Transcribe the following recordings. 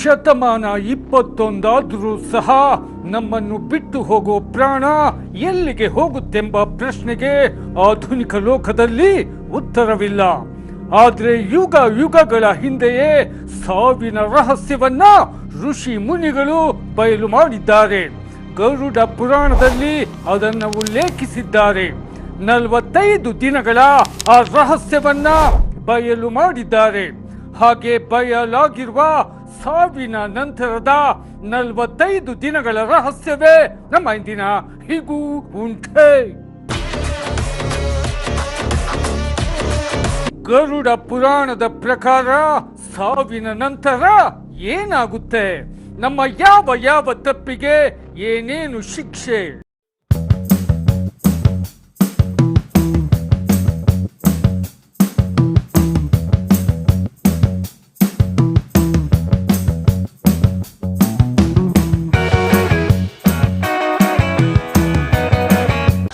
ಶತಮಾನ 21 ಸಹ ನಮ್ಮನ್ನು ಬಿಟ್ಟು ಹೋಗೋ ಪ್ರಾಣ ಎಲ್ಲಿಗೆ ಹೋಗುತ್ತೆಂಬ ಪ್ರಶ್ನೆಗೆ ಆಧುನಿಕ ಲೋಕದಲ್ಲಿ ಉತ್ತರವಿಲ್ಲ. ಆದ್ರೆ ಯುಗ ಯುಗಗಳ ಹಿಂದೆಯೇ ಸಾವಿನ ರಹಸ್ಯವನ್ನ ಋಷಿ ಮುನಿಗಳು ಬಯಲು ಮಾಡಿದ್ದಾರೆ. ಗರುಡ ಪುರಾಣದಲ್ಲಿ ಅದನ್ನು ಉಲ್ಲೇಖಿಸಿದ್ದಾರೆ. 45 ದಿನಗಳ ಆ ರಹಸ್ಯವನ್ನ ಬಯಲು ಮಾಡಿದ್ದಾರೆ. ಹಾಗೆ ಬಯಲಾಗಿರುವ ಸಾವಿನ ನಂತರದ 45 ದಿನಗಳ ರಹಸ್ಯವೇ ನಮ್ಮ ಇಂದಿನ ಹೀಗೂ ಉಂಟೆ. ಗರುಡ ಪುರಾಣದ ಪ್ರಕಾರ ಸಾವಿನ ನಂತರ ಏನಾಗುತ್ತೆ, ನಮ್ಮ ಯಾವ ಯಾವ ತಪ್ಪಿಗೆ ಏನೇನು ಶಿಕ್ಷೆ.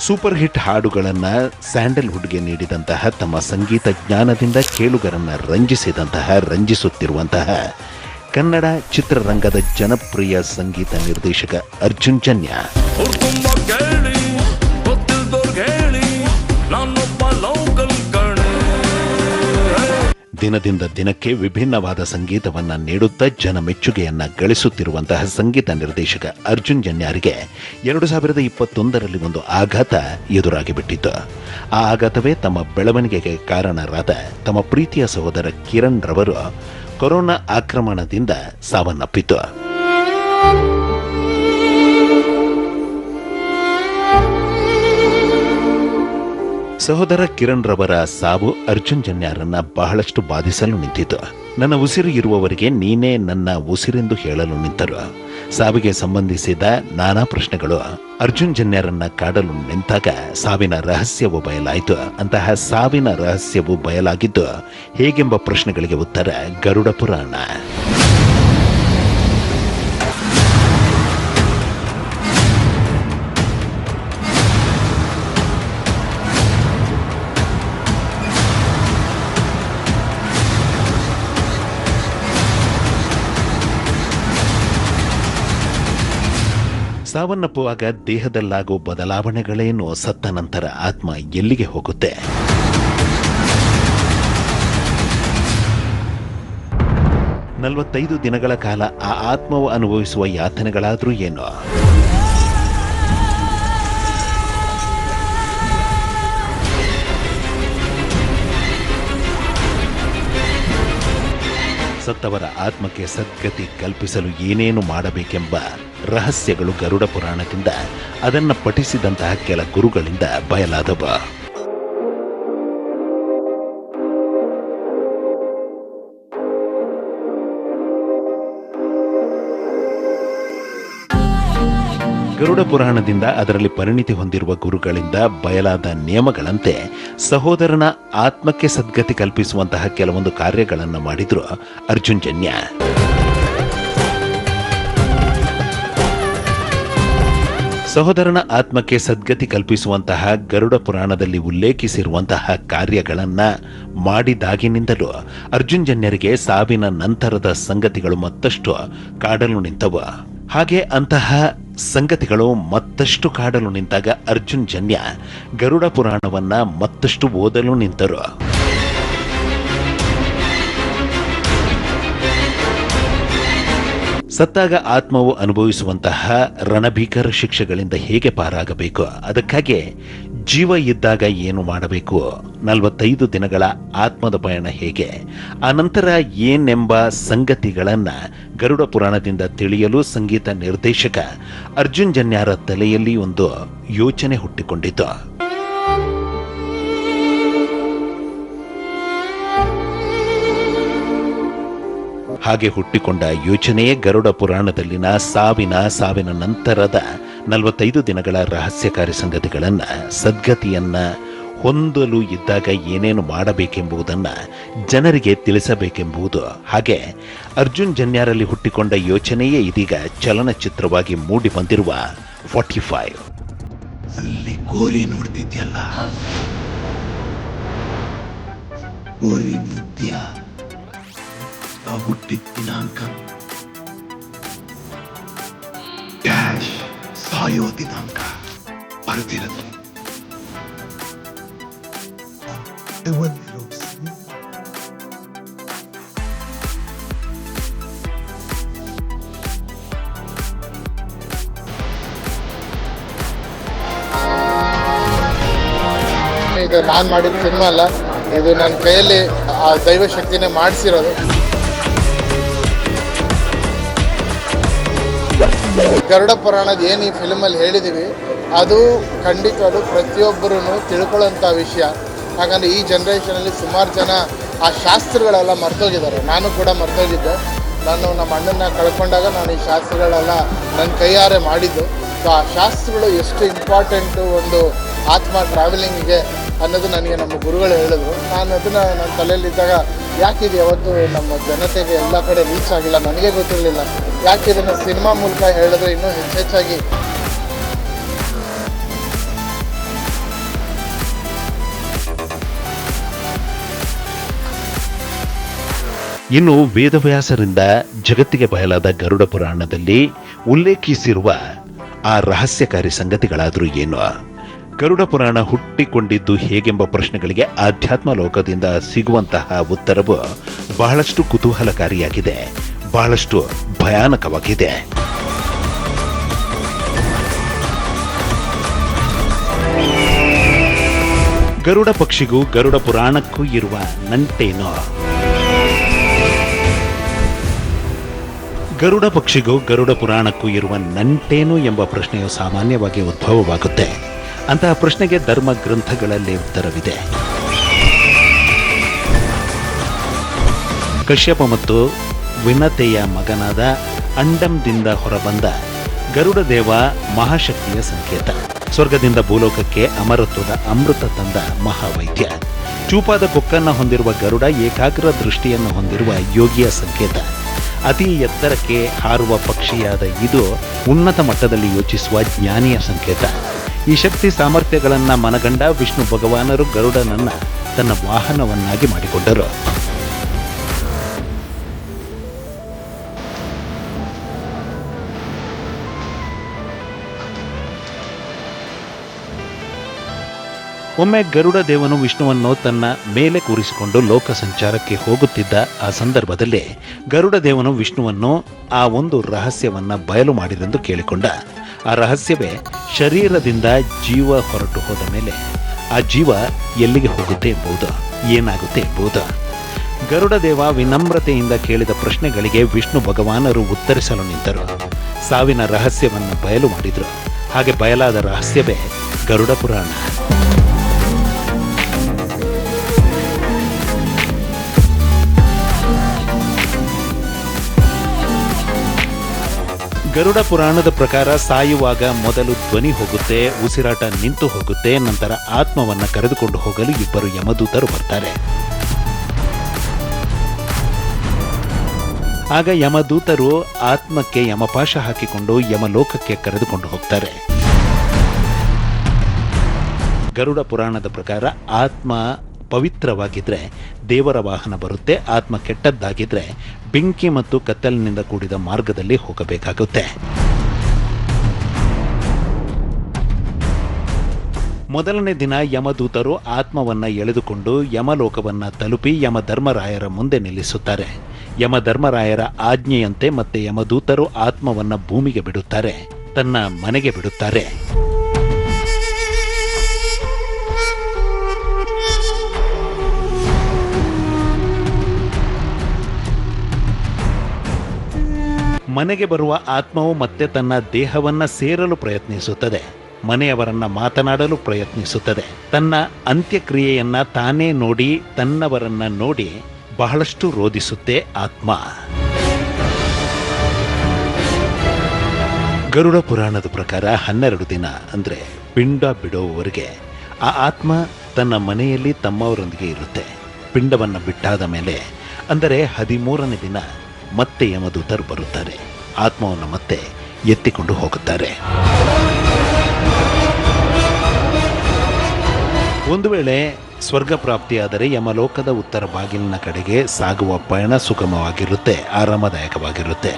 ಸೂಪರ್ ಹಿಟ್ ಹಾಡುಗಳನ್ನು ಸ್ಯಾಂಡಲ್ವುಡ್ಗೆ ನೀಡಿದಂತಹ, ತಮ್ಮ ಸಂಗೀತ ಜ್ಞಾನದಿಂದ ಕೇಳುಗರನ್ನ ರಂಜಿಸುತ್ತಿರುವಂತಹ ಕನ್ನಡ ಚಿತ್ರರಂಗದ ಜನಪ್ರಿಯ ಸಂಗೀತ ನಿರ್ದೇಶಕ ಅರ್ಜುನ್ ಜನ್ಯ ದಿನದಿಂದ ದಿನಕ್ಕೆ ವಿಭಿನ್ನವಾದ ಸಂಗೀತವನ್ನ ನೀಡುತ್ತಾ ಜನ ಮೆಚ್ಚುಗೆಯನ್ನ ಗಳಿಸುತ್ತಿರುವಂತಹ ಸಂಗೀತ ನಿರ್ದೇಶಕ ಅರ್ಜುನ್ ಜನ್ಯಾರಿಗೆ 2021ರಲ್ಲಿ ಒಂದು ಆಘಾತ ಎದುರಾಗಿ ಬಿಟ್ಟಿತ್ತು. ಆ ಆಘಾತವೇ ತಮ್ಮ ಬೆಳವಣಿಗೆಗೆ ಕಾರಣರಾದ ತಮ್ಮ ಪ್ರೀತಿಯ ಸಹೋದರ ಕಿರಣ್ ರವರು ಕೊರೋನಾ ಆಕ್ರಮಣದಿಂದ ಸಾವನ್ನಪ್ಪಿತು. ಸಹೋದರ ಕಿರಣ್ ರವರ ಸಾವು ಅರ್ಜುನ್ ಜನ್ಯಾರನ್ನ ಬಹಳಷ್ಟು ಬಾಧಿಸಲು ನಿಂತಿತು. ನನ್ನ ಉಸಿರು ಇರುವವರೆಗೆ ನೀನೇ ನನ್ನ ಉಸಿರೆಂದು ಹೇಳಲು ನಿಂತರು. ಸಾವಿಗೆ ಸಂಬಂಧಿಸಿದ ನಾನಾ ಪ್ರಶ್ನೆಗಳು ಅರ್ಜುನ್ ಜನ್ಯಾರನ್ನ ಕಾಡಲು ನಿಂತಾಗ ಸಾವಿನ ರಹಸ್ಯವು ಬಯಲಾಯಿತು. ಅಂತಹ ಸಾವಿನ ರಹಸ್ಯವು ಬಯಲಾಗಿದ್ದು ಹೇಗೆಂಬ ಪ್ರಶ್ನೆಗಳಿಗೆ ಉತ್ತರ ಗರುಡ ಪುರಾಣ. ಸಾವನ್ನಪ್ಪುವಾಗ ದೇಹದಲ್ಲಾಗೋ ಬದಲಾವಣೆಗಳೇನು, ಸತ್ತ ನಂತರ ಆತ್ಮ ಎಲ್ಲಿಗೆ ಹೋಗುತ್ತೆ? ನಲವತ್ತೈದು ದಿನಗಳ ಕಾಲ ಆ ಆತ್ಮವು ಅನುಭವಿಸುವ ಯಾತನೆಗಳಾದ್ರೂ ಏನು? ಸತ್ತವರ ಆತ್ಮಕ್ಕೆ ಸದ್ಗತಿ ಕಲ್ಪಿಸಲು ಏನೇನು ಮಾಡಬೇಕೆಂಬ ರಹಸ್ಯಗಳು ಗರುಡ ಪುರಾಣದಿಂದ, ಅದನ್ನು ಪಠಿಸಿದಂತಹ ಕೆಲ ಗುರುಗಳಿಂದ ಬಯಲಾದವ. ಗರುಡ ಪುರಾಣದಿಂದ, ಅದರಲ್ಲಿ ಪರಿಣಿತಿ ಹೊಂದಿರುವ ಗುರುಗಳಿಂದ ಬಯಲಾದ ನಿಯಮಗಳಂತೆ ಸಹೋದರನ ಆತ್ಮಕ್ಕೆ ಸದ್ಗತಿ ಕಲ್ಪಿಸುವಂತಹ ಕೆಲವೊಂದು ಕಾರ್ಯಗಳನ್ನು ಮಾಡಿದ್ರು ಅರ್ಜುನ್ ಜನ್ಯ. ಸಹೋದರನ ಆತ್ಮಕ್ಕೆ ಸದ್ಗತಿ ಕಲ್ಪಿಸುವಂತಹ ಗರುಡ ಪುರಾಣದಲ್ಲಿ ಉಲ್ಲೇಖಿಸಿರುವಂತಹ ಕಾರ್ಯಗಳನ್ನ ಮಾಡಿದಾಗಿನಿಂದಲೂ ಅರ್ಜುನ್ ಜನ್ಯರಿಗೆ ಸಾವಿನ ನಂತರದ ಸಂಗತಿಗಳು ಮತ್ತಷ್ಟು ಕಾಡಲು ನಿಂತವು. ಹಾಗೆ ಅಂತಹ ಸಂಗತಿಗಳು ಮತ್ತಷ್ಟು ಕಾಡಲು ನಿಂತಾಗ ಅರ್ಜುನ್ ಜನ್ಯ ಗರುಡ ಪುರಾಣವನ್ನ ಮತ್ತಷ್ಟು ಓದಲು ನಿಂತರು. ಸತ್ತಾಗ ಆತ್ಮವು ಅನುಭವಿಸುವಂತಹ ರಣಭೀಕರ ಶಿಕ್ಷೆಗಳಿಂದ ಹೇಗೆ ಪಾರಾಗಬೇಕು, ಅದಕ್ಕಾಗಿ ಜೀವ ಇದ್ದಾಗ ಏನು ಮಾಡಬೇಕು, 45 ದಿನಗಳ ಆತ್ಮದ ಪಯಣ ಹೇಗೆ, ಆ ನಂತರ ಏನೆಂಬ ಸಂಗತಿಗಳನ್ನ ಗರುಡ ಪುರಾಣದಿಂದ ತಿಳಿಯಲು ಸಂಗೀತ ನಿರ್ದೇಶಕ ಅರ್ಜುನ್ ಜನ್ಯಾರ ತಲೆಯಲ್ಲಿ ಒಂದು ಯೋಚನೆ ಹುಟ್ಟಿಕೊಂಡಿತು. ಹಾಗೆ ಹುಟ್ಟಿಕೊಂಡ ಯೋಚನೆಯೇ ಗರುಡ ಪುರಾಣದಲ್ಲಿನ ಸಾವಿನ ನಂತರದ 45 ದಿನಗಳ ರಹಸ್ಯಕಾರಿ ಸಂಗತಿಗಳನ್ನ, ಸದ್ಗತಿಯನ್ನ ಹೊಂದಲು ಇದ್ದಾಗ ಏನೇನು ಮಾಡಬೇಕೆಂಬುದನ್ನು ಜನರಿಗೆ ತಿಳಿಸಬೇಕೆಂಬುದು. ಹಾಗೆ ಅರ್ಜುನ್ ಜನ್ಯಾರಲ್ಲಿ ಹುಟ್ಟಿಕೊಂಡ ಯೋಚನೆಯೇ ಇದೀಗ ಚಲನಚಿತ್ರವಾಗಿ ಮೂಡಿ ಬಂದಿರುವ 45. ಅಲ್ಲಿ ಗೋರಿ ನೋಡ್ತಿದ್ಯಲ್ಲ, ಗೋರಿ ಮುದ್ಯ ಹುಟ್ಟಿದ ದಿನಾಂಕ ಸಾಯೋ ದಿನಾಂಕ ಬರೆದಿರೋದು. ಇದು ನಾನು ಮಾಡಿದ ಸಿನಿಮಾ ಅಲ್ಲ, ಇದು ನನ್ನ ಕೈಯಲ್ಲಿ ಆ ದೈವ ಶಕ್ತಿನೇ ಮಾಡಿಸಿರೋದು. ಗರುಡ ಪುರಾಣದ ಏನು ಈ ಫಿಲ್ಮಲ್ಲಿ ಹೇಳಿದ್ದೀವಿ ಅದು ಖಂಡಿತ ಅದು ಪ್ರತಿಯೊಬ್ಬರೂ ತಿಳ್ಕೊಳ್ಳೋಂಥ ವಿಷಯ. ಹಾಗಂದ್ರೆ ಈ ಜನ್ರೇಷನಲ್ಲಿ ಸುಮಾರು ಜನ ಆ ಶಾಸ್ತ್ರಗಳೆಲ್ಲ ಮರ್ತೋಗಿದ್ದಾರೆ. ನಾನು ಕೂಡ ಮರ್ತೋಗಿದ್ದೆ. ನಾನು ನಮ್ಮ ಅಣ್ಣನ ಕಳ್ಕೊಂಡಾಗ ನಾನು ಈ ಶಾಸ್ತ್ರಗಳೆಲ್ಲ ನನ್ನ ಕೈಯಾರೆ ಮಾಡಿದ್ದು. ಸೊ ಆ ಶಾಸ್ತ್ರಗಳು ಎಷ್ಟು ಇಂಪಾರ್ಟೆಂಟು ಒಂದು ಆತ್ಮ ಟ್ರಾವೆಲಿಂಗಿಗೆ ಅನ್ನೋದು ನನಗೆ ನಮ್ಮ ಗುರುಗಳು ಹೇಳಿದ್ರು. ನಾನು ಅದನ್ನು ನನ್ನ ತಲೆಯಲ್ಲಿದ್ದಾಗ ಯಾಕಿದು ಯಾವತ್ತು ನಮ್ಮ ಜನತೆಗೆ ಎಲ್ಲ ಕಡೆ ರೀಚ್ ಆಗಿಲ್ಲ, ನನಗೆ ಗೊತ್ತಿರಲಿಲ್ಲ. ಯಾಕೆ ಇದನ್ನು ಸಿನಿಮಾ ಮೂಲಕ ಹೇಳಿದ್ರೆ ಇನ್ನೂ ಹೆಚ್ಚೆಚ್ಚಾಗಿ ಇನ್ನು ವೇದವ್ಯಾಸರಿಂದ ಜಗತ್ತಿಗೆ ಬಯಲಾದ ಗರುಡ ಪುರಾಣದಲ್ಲಿ ಉಲ್ಲೇಖಿಸಿರುವ ಆ ರಹಸ್ಯಕಾರಿ ಸಂಗತಿಗಳಾದರೂ ಏನು? ಗರುಡ ಪುರಾಣ ಹುಟ್ಟಿಕೊಂಡಿದ್ದು ಹೇಗೆಂಬ ಪ್ರಶ್ನೆಗಳಿಗೆ ಆಧ್ಯಾತ್ಮ ಲೋಕದಿಂದ ಸಿಗುವಂತಹ ಉತ್ತರವು ಬಹಳಷ್ಟು ಕುತೂಹಲಕಾರಿಯಾಗಿದೆ, ಬಹಳಷ್ಟು ಭಯಾನಕವಾಗಿದೆ. ಗರುಡ ಪಕ್ಷಿಗೂ ಗರುಡ ಪುರಾಣಕ್ಕೂ ಇರುವ ನಂಟೇನೋ? ಗರುಡ ಪಕ್ಷಿಗೂ ಗರುಡ ಪುರಾಣಕ್ಕೂ ಇರುವ ನಂಟೇನು ಎಂಬ ಪ್ರಶ್ನೆಯು ಸಾಮಾನ್ಯವಾಗಿ ಉದ್ಭವವಾಗುತ್ತೆ. ಅಂತಹ ಪ್ರಶ್ನೆಗೆ ಧರ್ಮ ಗ್ರಂಥಗಳಲ್ಲಿ ಉತ್ತರವಿದೆ. ಕಶ್ಯಪ ಮತ್ತು ವಿನತೆಯ ಮಗನಾದ ಅಂಡಂದಿಂದ ಹೊರಬಂದ ಗರುಡ ದೇವ ಮಹಾಶಕ್ತಿಯ ಸಂಕೇತ. ಸ್ವರ್ಗದಿಂದ ಭೂಲೋಕಕ್ಕೆ ಅಮರತ್ವದ ಅಮೃತ ತಂದ ಮಹಾವೈದ್ಯ. ಚೂಪಾದ ಕೊಕ್ಕನ್ನು ಹೊಂದಿರುವ ಗರುಡ ಏಕಾಗ್ರ ದೃಷ್ಟಿಯನ್ನು ಹೊಂದಿರುವ ಯೋಗಿಯ ಸಂಕೇತ. ಅತಿ ಎತ್ತರಕ್ಕೆ ಹಾರುವ ಪಕ್ಷಿಯಾದ ಇದು ಉನ್ನತ ಮಟ್ಟದಲ್ಲಿ ಯೋಚಿಸುವ ಜ್ಞಾನಿಯ ಸಂಕೇತ. ಈ ಶಕ್ತಿ ಸಾಮರ್ಥ್ಯಗಳನ್ನು ಮನಗಂಡ ವಿಷ್ಣು ಭಗವಾನರು ಗರುಡನನ್ನ ತನ್ನ ವಾಹನವನ್ನಾಗಿ ಮಾಡಿಕೊಂಡರು. ಒಮ್ಮೆ ಗರುಡ ದೇವನು ವಿಷ್ಣುವನ್ನು ತನ್ನ ಮೇಲೆ ಕೂರಿಸಿಕೊಂಡು ಲೋಕ ಸಂಚಾರಕ್ಕೆ ಹೋಗುತ್ತಿದ್ದ ಆ ಸಂದರ್ಭದಲ್ಲಿ ಗರುಡ ದೇವನು ವಿಷ್ಣುವನ್ನು ಆ ಒಂದು ರಹಸ್ಯವನ್ನ ಬಯಲು ಮಾಡಿರೆಂದು ಕೇಳಿಕೊಂಡ. ಆ ರಹಸ್ಯವೇ ಶರೀರದಿಂದ ಜೀವ ಹೊರಟು ಹೋದ ಮೇಲೆ ಆ ಜೀವ ಎಲ್ಲಿಗೆ ಹೋಗುತ್ತೆ ಎಂಬುದು, ಏನಾಗುತ್ತೆ ಎಂಬುದು. ಗರುಡ ದೇವ ವಿನಮ್ರತೆಯಿಂದ ಕೇಳಿದ ಪ್ರಶ್ನೆಗಳಿಗೆ ವಿಷ್ಣು ಭಗವಾನರು ಉತ್ತರಿಸಲು ನಿಂತರು. ಸಾವಿನ ರಹಸ್ಯವನ್ನು ಬಯಲು ಮಾಡಿದರು. ಹಾಗೆ ಬಯಲಾದ ರಹಸ್ಯವೇ ಗರುಡ ಪುರಾಣ. ಗರುಡ ಪುರಾಣದ ಪ್ರಕಾರ ಸಾಯುವಾಗ ಮೊದಲು ಧ್ವನಿ ಹೋಗುತ್ತೆ, ಉಸಿರಾಟ ನಿಂತು ಹೋಗುತ್ತೆ. ನಂತರ ಆತ್ಮವನ್ನ ಕರೆದುಕೊಂಡು ಹೋಗಲು ಇಬ್ಬರು ಯಮದೂತರು ಬರ್ತಾರೆ. ಆಗ ಯಮದೂತರು ಆತ್ಮಕ್ಕೆ ಯಮಪಾಶ ಹಾಕಿಕೊಂಡು ಯಮಲೋಕಕ್ಕೆ ಕರೆದುಕೊಂಡು ಹೋಗ್ತಾರೆ. ಗರುಡ ಪುರಾಣದ ಪ್ರಕಾರ ಆತ್ಮ ಪವಿತ್ರವಾಗಿದ್ರೆ ದೇವರ ವಾಹನ ಬರುತ್ತೆ, ಆತ್ಮ ಕೆಟ್ಟದ್ದಾಗಿದ್ರೆ ಬೆಂಕಿ ಮತ್ತು ಕತ್ತಲಿನಿಂದ ಕೂಡಿದ ಮಾರ್ಗದಲ್ಲಿ ಹೋಗಬೇಕಾಗುತ್ತೆ. ಮೊದಲನೇ ದಿನ ಯಮದೂತರು ಆತ್ಮವನ್ನ ಎಳೆದುಕೊಂಡು ಯಮಲೋಕವನ್ನ ತಲುಪಿ ಯಮಧರ್ಮರಾಯರ ಮುಂದೆ ನಿಲ್ಲಿಸುತ್ತಾರೆ. ಯಮಧರ್ಮರಾಯರ ಆಜ್ಞೆಯಂತೆ ಮತ್ತೆ ಯಮದೂತರು ಆತ್ಮವನ್ನ ಭೂಮಿಗೆ ಬಿಡುತ್ತಾರೆ, ತನ್ನ ಮನೆಗೆ ಬಿಡುತ್ತಾರೆ. ಮನೆಗೆ ಬರುವ ಆತ್ಮವು ಮತ್ತೆ ತನ್ನ ದೇಹವನ್ನ ಸೇರಲು ಪ್ರಯತ್ನಿಸುತ್ತದೆ, ಮನೆಯವರನ್ನ ಮಾತನಾಡಲು ಪ್ರಯತ್ನಿಸುತ್ತದೆ. ತನ್ನ ಅಂತ್ಯಕ್ರಿಯೆಯನ್ನ ತಾನೇ ನೋಡಿ, ತನ್ನವರನ್ನ ನೋಡಿ ಬಹಳಷ್ಟು ರೋಧಿಸುತ್ತೆ ಆತ್ಮ. ಗರುಡ ಪುರಾಣದ ಪ್ರಕಾರ 12 ದಿನ ಅಂದ್ರೆ ಪಿಂಡ ಬಿಡುವವರೆಗೆ ಆ ಆತ್ಮ ತನ್ನ ಮನೆಯಲ್ಲಿ ತಮ್ಮವರೊಂದಿಗೆ ಇರುತ್ತೆ. ಪಿಂಡವನ್ನು ಬಿಟ್ಟಾದ ಮೇಲೆ ಅಂದರೆ 13ನೇ ದಿನ ಮತ್ತೆ ಯಮದೂತರು ಬರುತ್ತಾರೆ, ಆತ್ಮವನ್ನು ಮತ್ತೆ ಎತ್ತಿಕೊಂಡು ಹೋಗುತ್ತಾರೆ. ಒಂದು ವೇಳೆ ಸ್ವರ್ಗ ಪ್ರಾಪ್ತಿಯಾದರೆ ಯಮಲೋಕದ ಉತ್ತರ ಬಾಗಿಲಿನ ಕಡೆಗೆ ಸಾಗುವ ಪಯಣ ಸುಗಮವಾಗಿರುತ್ತೆ, ಆರಾಮದಾಯಕವಾಗಿರುತ್ತೆ.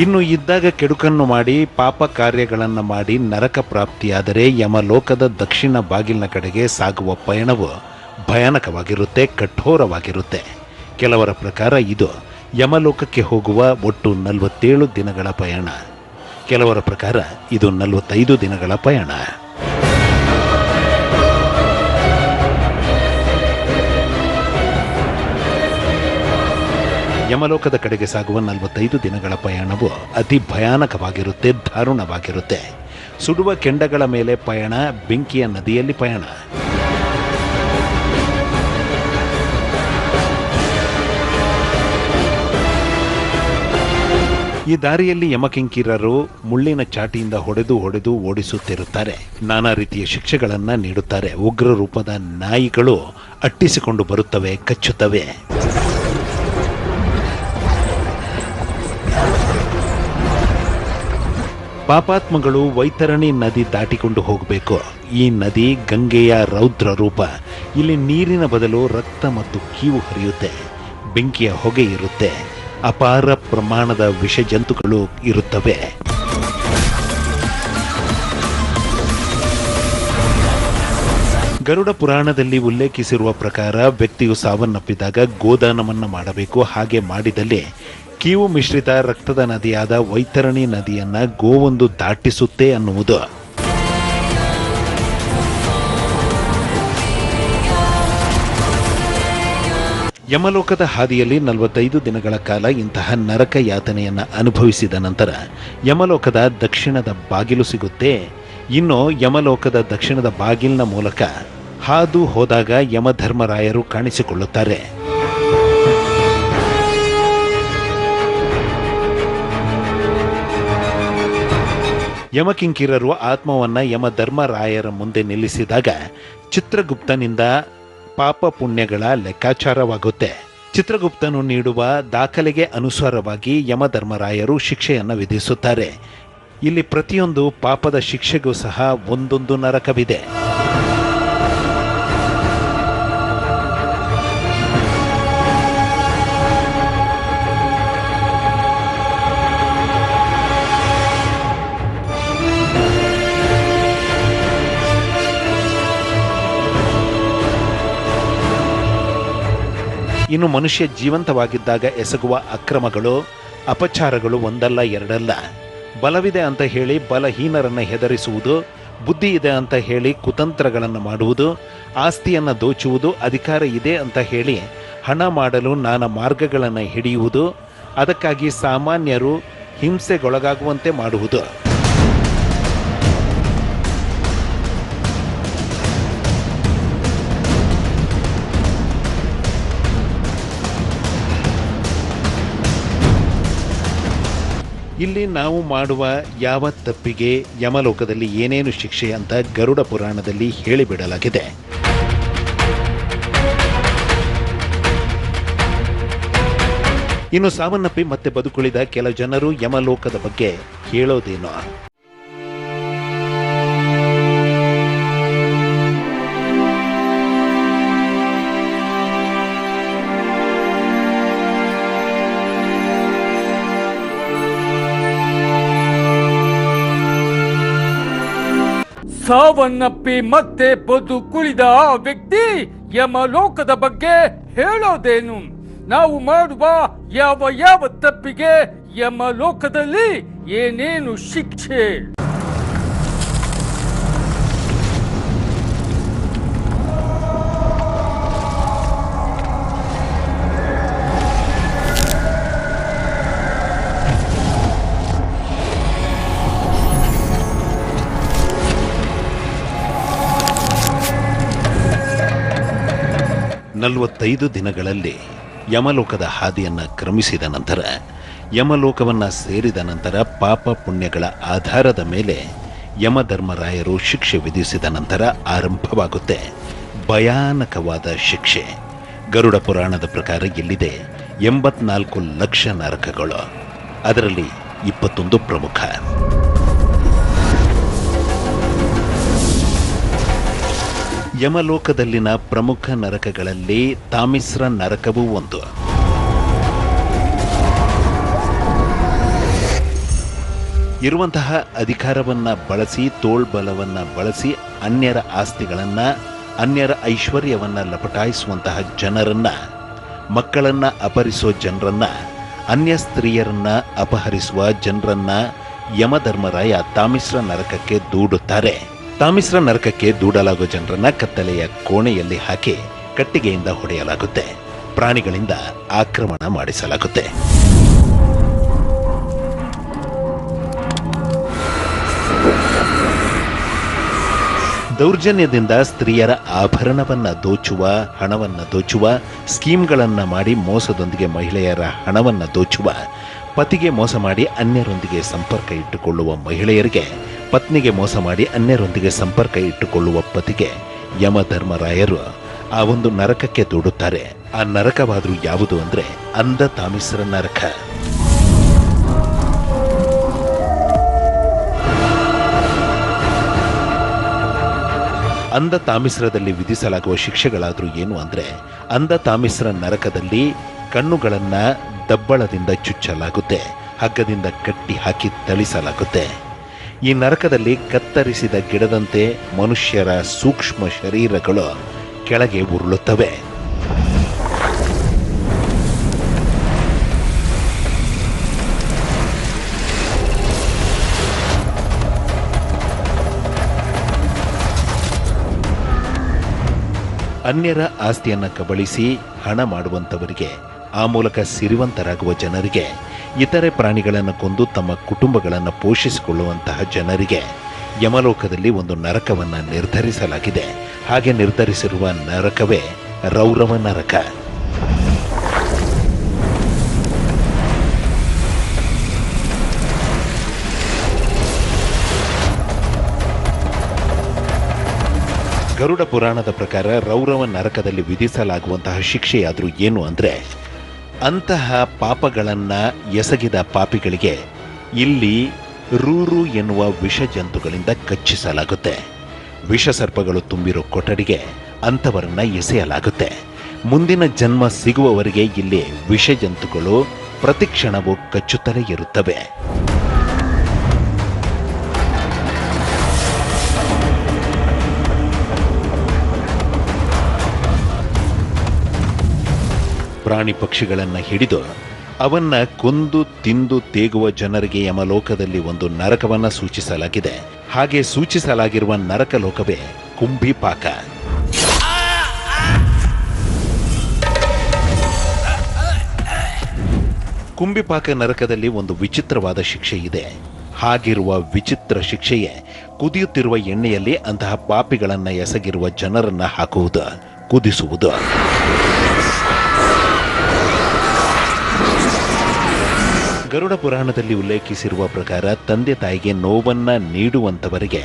ಇನ್ನು ಇದ್ದಾಗ ಕೆಡುಕನ್ನು ಮಾಡಿ ಪಾಪ ಕಾರ್ಯಗಳನ್ನು ಮಾಡಿ ನರಕ ಪ್ರಾಪ್ತಿಯಾದರೆ ಯಮಲೋಕದ ದಕ್ಷಿಣ ಬಾಗಿಲಿನ ಕಡೆಗೆ ಸಾಗುವ ಪಯಣವು ಭಯಾನಕವಾಗಿರುತ್ತೆ, ಕಠೋರವಾಗಿರುತ್ತೆ. ಕೆಲವರ ಪ್ರಕಾರ ಇದು ಯಮಲೋಕಕ್ಕೆ ಹೋಗುವ ಒಟ್ಟು 47 ದಿನಗಳ ಪಯಣ. ಕೆಲವರ ಪ್ರಕಾರ ಇದು 45 ದಿನಗಳ ಪಯಣ. ಯಮಲೋಕದ ಕಡೆಗೆ ಸಾಗುವ 45 ದಿನಗಳ ಪಯಣವು ಅತಿ ಭಯಾನಕವಾಗಿರುತ್ತೆ, ದಾರುಣವಾಗಿರುತ್ತೆ. ಸುಡುವ ಕೆಂಡಗಳ ಮೇಲೆ ಪಯಣ, ಬೆಂಕಿಯ ನದಿಯಲ್ಲಿ ಪಯಣ. ಈ ದಾರಿಯಲ್ಲಿ ಯಮಕಿಂಕಿರರು ಮುಳ್ಳಿನ ಚಾಟಿಯಿಂದ ಹೊಡೆದು ಓಡಿಸುತ್ತಿರುತ್ತಾರೆ. ನಾನಾ ರೀತಿಯ ಶಿಕ್ಷೆಗಳನ್ನು ನೀಡುತ್ತಾರೆ. ಉಗ್ರ ರೂಪದ ನಾಯಿಗಳು ಅಟ್ಟಿಸಿಕೊಂಡು ಬರುತ್ತವೆ, ಕಚ್ಚುತ್ತವೆ. ಪಾಪಾತ್ಮಗಳು ವೈತರಣಿ ನದಿ ದಾಟಿಕೊಂಡು ಹೋಗಬೇಕು. ಈ ನದಿ ಗಂಗೆಯ ರೌದ್ರ ರೂಪ. ಇಲ್ಲಿ ನೀರಿನ ಬದಲು ರಕ್ತ ಮತ್ತು ಕೀವು ಹರಿಯುತ್ತೆ. ಬೆಂಕಿಯ ಹೊಗೆ ಇರುತ್ತೆ. ಅಪಾರ ಪ್ರಮಾಣದ ವಿಷ ಜಂತುಗಳು ಇರುತ್ತವೆ. ಗರುಡ ಪುರಾಣದಲ್ಲಿ ಉಲ್ಲೇಖಿಸಿರುವ ಪ್ರಕಾರ ವ್ಯಕ್ತಿಯು ಸಾವನ್ನಪ್ಪಿದಾಗ ಗೋದಾನವನ್ನು ಮಾಡಬೇಕು. ಹಾಗೆ ಮಾಡಿದಲ್ಲಿ ಕೀವು ಮಿಶ್ರಿತ ರಕ್ತದ ನದಿಯಾದ ವೈತರಣಿ ನದಿಯನ್ನ ಗೋವೊಂದು ದಾಟಿಸುತ್ತೆ ಅನ್ನುವುದು. ಯಮಲೋಕದ ಹಾದಿಯಲ್ಲಿ 45 ದಿನಗಳ ಕಾಲ ಇಂತಹ ನರಕ ಯಾತನೆಯನ್ನ ಅನುಭವಿಸಿದ ನಂತರ ಯಮಲೋಕದ ದಕ್ಷಿಣದ ಬಾಗಿಲು ಸಿಗುತ್ತೆ. ಇನ್ನು ಯಮಲೋಕದ ದಕ್ಷಿಣದ ಬಾಗಿಲಿನ ಮೂಲಕ ಹಾದು ಹೋದಾಗ ಯಮಧರ್ಮರಾಯರು ಕಾಣಿಸಿಕೊಳ್ಳುತ್ತಾರೆ. ಯಮಕಿಂಕಿರರು ಆತ್ಮವನ್ನ ಯಮಧರ್ಮರಾಯರ ಮುಂದೆ ನಿಲ್ಲಿಸಿದಾಗ ಚಿತ್ರಗುಪ್ತನಿಂದ ಪಾಪ ಪುಣ್ಯಗಳ ಲೆಕ್ಕಾಚಾರವಾಗುತ್ತೆ. ಚಿತ್ರಗುಪ್ತನು ನೀಡುವ ದಾಖಲೆಗೆ ಅನುಸಾರವಾಗಿ ಯಮಧರ್ಮರಾಯರು ಶಿಕ್ಷೆಯನ್ನು ವಿಧಿಸುತ್ತಾರೆ. ಇಲ್ಲಿ ಪ್ರತಿಯೊಂದು ಪಾಪದ ಶಿಕ್ಷೆಗೂ ಸಹ ಒಂದೊಂದು ನರಕವಿದೆ. ಇನ್ನು ಮನುಷ್ಯ ಜೀವಂತವಾಗಿದ್ದಾಗ ಎಸಗುವ ಅಕ್ರಮಗಳು, ಅಪಚಾರಗಳು ಒಂದಲ್ಲ ಎರಡಲ್ಲ. ಬಲವಿದೆ ಅಂತ ಹೇಳಿ ಬಲಹೀನರನ್ನು ಹೆದರಿಸುವುದು, ಬುದ್ಧಿ ಇದೆ ಅಂತ ಹೇಳಿ ಕುತಂತ್ರಗಳನ್ನು ಮಾಡುವುದು, ಆಸ್ತಿಯನ್ನು ದೋಚುವುದು, ಅಧಿಕಾರ ಇದೆ ಅಂತ ಹೇಳಿ ಹಣ ಮಾಡಲು ನಾನಾ ಮಾರ್ಗಗಳನ್ನು ಹಿಡಿಯುವುದು, ಅದಕ್ಕಾಗಿ ಸಾಮಾನ್ಯರು ಹಿಂಸೆಗೊಳಗಾಗುವಂತೆ ಮಾಡುವುದು. ಇಲ್ಲಿ ನಾವು ಮಾಡುವ ಯಾವ ತಪ್ಪಿಗೆ ಯಮಲೋಕದಲ್ಲಿ ಏನೇನು ಶಿಕ್ಷೆ ಅಂತ ಗರುಡ ಪುರಾಣದಲ್ಲಿ ಹೇಳಿಬಿಡಲಾಗಿದೆ. ಇನ್ನು ಸಾವನ್ನಪ್ಪಿ ಮತ್ತೆ ಬದುಕುಳಿದ ಕೆಲ ಜನರು ಯಮಲೋಕದ ಬಗ್ಗೆ ಹೇಳೋದೇನೋ. ಸಾವನ್ನಪ್ಪಿ ಮತ್ತೆ ಬದುಕುಳಿದ ಆ ವ್ಯಕ್ತಿ ಯಮಲೋಕದ ಬಗ್ಗೆ ಹೇಳೋದೇನು? ನಾವು ಮಾಡುವ ಯಾವ ತಪ್ಪಿಗೆ ಯಮಲೋಕದಲ್ಲಿ ಏನೇನು ಶಿಕ್ಷೆ? ನಲವತ್ತೈದು ದಿನಗಳಲ್ಲಿ ಯಮಲೋಕದ ಹಾದಿಯನ್ನು ಕ್ರಮಿಸಿದ ನಂತರ, ಯಮಲೋಕವನ್ನು ಸೇರಿದ ನಂತರ ಪಾಪ ಪುಣ್ಯಗಳ ಆಧಾರದ ಮೇಲೆ ಯಮಧರ್ಮರಾಯರು ಶಿಕ್ಷೆ ವಿಧಿಸಿದ ನಂತರ ಆರಂಭವಾಗುತ್ತೆ ಭಯಾನಕವಾದ ಶಿಕ್ಷೆ. ಗರುಡ ಪುರಾಣದ ಪ್ರಕಾರ ಇಲ್ಲಿದೆ 84 ಲಕ್ಷ ನರಕಗಳು. ಅದರಲ್ಲಿ 21 ಪ್ರಮುಖ. ಯಮಲೋಕದಲ್ಲಿನ ಪ್ರಮುಖ ನರಕಗಳಲ್ಲಿ ತಾಮಿಸ್ರ ನರಕವೂ ಒಂದು. ಇರುವಂತಹ ಅಧಿಕಾರವನ್ನ ಬಳಸಿ, ತೋಳ್ಬಲವನ್ನ ಬಳಸಿ ಅನ್ಯರ ಆಸ್ತಿಗಳನ್ನ, ಅನ್ಯರ ಐಶ್ವರ್ಯವನ್ನ ಲಪಟಾಯಿಸುವಂತಹ ಜನರನ್ನ, ಮಕ್ಕಳನ್ನ ಅಪಹರಿಸುವ ಜನರನ್ನ, ಅನ್ಯ ಸ್ತ್ರೀಯರನ್ನ ಅಪಹರಿಸುವ ಜನರನ್ನ ಯಮಧರ್ಮರಾಯ ತಾಮಿಸ್ರ ನರಕಕ್ಕೆ ದೂಡುತ್ತಾರೆ. ತಾಮಿಸ್ರ ನರಕಕ್ಕೆ ದೂಡಲಾಗುವ ಜನರನ್ನ ಕತ್ತಲೆಯ ಕೋಣೆಯಲ್ಲಿ ಹಾಕಿ ಕಟ್ಟಿಗೆಯಿಂದ ಹೊಡೆಯಲಾಗುತ್ತೆ. ಪ್ರಾಣಿಗಳಿಂದ ಆಕ್ರಮಣ ಮಾಡಿಸಲಾಗುತ್ತೆ. ದೌರ್ಜನ್ಯದಿಂದ ಸ್ತ್ರೀಯರ ಆಭರಣವನ್ನ ದೋಚುವ, ಹಣವನ್ನ ದೋಚುವ, ಸ್ಕೀಮ್ಗಳನ್ನ ಮಾಡಿ ಮೋಸದೊಂದಿಗೆ ಮಹಿಳೆಯರ ಹಣವನ್ನ ದೋಚುವ, ಪತಿಗೆ ಮೋಸ ಮಾಡಿ ಅನ್ಯರೊಂದಿಗೆ ಸಂಪರ್ಕ ಇಟ್ಟುಕೊಳ್ಳುವ ಮಹಿಳೆಯರಿಗೆ, ಪತ್ನಿಗೆ ಮೋಸ ಮಾಡಿ ಅನ್ಯರೊಂದಿಗೆ ಸಂಪರ್ಕ ಇಟ್ಟುಕೊಳ್ಳುವ ಪತಿಗೆ ಯಮಧರ್ಮರಾಯರು ಆ ಒಂದು ನರಕಕ್ಕೆ ದೂಡುತ್ತಾರೆ. ಆ ನರಕವಾದ್ರೂ ಯಾವುದು ಅಂದ್ರೆ ಅಂಧ ತಾಮಿಸ್ರ ನರಕ. ಅಂಧ ತಾಮಿಸ್ರದಲ್ಲಿ ವಿಧಿಸಲಾಗುವ ಶಿಕ್ಷೆಗಳಾದ್ರೂ ಏನು ಅಂದ್ರೆ, ಅಂಧ ತಾಮಿಸ್ರ ನರಕದಲ್ಲಿ ಕಣ್ಣುಗಳನ್ನ ದಬ್ಬಳದಿಂದ ಚುಚ್ಚಲಾಗುತ್ತೆ, ಹಗ್ಗದಿಂದ ಕಟ್ಟಿ ಹಾಕಿ ಥಳಿಸಲಾಗುತ್ತೆ. ಈ ನರಕದಲ್ಲಿ ಕತ್ತರಿಸಿದ ಗಿಡದಂತೆ ಮನುಷ್ಯರ ಸೂಕ್ಷ್ಮ ಶರೀರಗಳು ಕೆಳಗೆ ಉರುಳುತ್ತವೆ. ಅನ್ಯರ ಆಸ್ತಿಯನ್ನು ಕಬಳಿಸಿ ಹಣ ಮಾಡುವಂಥವರಿಗೆ, ಆ ಮೂಲಕ ಸಿರಿವಂತರಾಗುವ ಜನರಿಗೆ, ಇತರೆ ಪ್ರಾಣಿಗಳನ್ನು ಕೊಂದು ತಮ್ಮ ಕುಟುಂಬಗಳನ್ನು ಪೋಷಿಸಿಕೊಳ್ಳುವಂತಹ ಜನರಿಗೆ ಯಮಲೋಕದಲ್ಲಿ ಒಂದು ನರಕವನ್ನು ನಿರ್ಧರಿಸಲಾಗಿದೆ. ಹಾಗೆ ನಿರ್ಧರಿಸಿರುವ ನರಕವೇ ರೌರವ ನರಕ. ಗರುಡ ಪುರಾಣದ ಪ್ರಕಾರ ರೌರವ ನರಕದಲ್ಲಿ ವಿಧಿಸಲಾಗುವಂತಹ ಶಿಕ್ಷೆಯಾದರೂ ಏನು ಅಂದರೆ, ಅಂತಹ ಪಾಪಗಳನ್ನ ಎಸಗಿದ ಪಾಪಿಗಳಿಗೆ ಇಲ್ಲಿ ರೂರು ಎನ್ನುವ ವಿಷ ಜಂತುಗಳಿಂದ ಕಚ್ಚಿಸಲಾಗುತ್ತೆ. ವಿಷ ಸರ್ಪಗಳು ತುಂಬಿರೋ ಕೊಠಡಿಗೆ ಅಂಥವರನ್ನ ಎಸೆಯಲಾಗುತ್ತೆ. ಮುಂದಿನ ಜನ್ಮ ಸಿಗುವವರೆಗೆ ಇಲ್ಲಿ ವಿಷ ಜಂತುಗಳು ಪ್ರತಿಕ್ಷಣವೂ ಕಚ್ಚುತ್ತಲೇ ಇರುತ್ತವೆ. ಪ್ರಾಣಿ ಪಕ್ಷಿಗಳನ್ನು ಹಿಡಿದು ಅವನ್ನ ಕೊಂದು ತಿಂದು ತೇಗುವ ಜನರಿಗೆ ಯಮಲೋಕದಲ್ಲಿ ಒಂದು ನರಕವನ್ನ ಸೂಚಿಸಲಾಗಿದೆ. ಹಾಗೆ ಸೂಚಿಸಲಾಗಿರುವ ನರಕ ಲೋಕವೇ ಕುಂಭಿಪಾಕ. ಕುಂಭಿಪಾಕ ನರಕದಲ್ಲಿ ಒಂದು ವಿಚಿತ್ರವಾದ ಶಿಕ್ಷೆ ಇದೆ. ಹಾಗಿರುವ ವಿಚಿತ್ರ ಶಿಕ್ಷೆಯೇ ಕುದಿಯುತ್ತಿರುವ ಎಣ್ಣೆಯಲ್ಲಿ ಅಂತಹ ಪಾಪಿಗಳನ್ನ ಎಸಗಿರುವ ಜನರನ್ನ ಹಾಕುವುದು, ಕುದಿಸುವುದು. ಗರುಡ ಪುರಾಣದಲ್ಲಿ ಉಲ್ಲೇಖಿಸಿರುವ ಪ್ರಕಾರ ತಂದೆ ತಾಯಿಗೆ ನೋವನ್ನ ನೀಡುವಂತವರಿಗೆ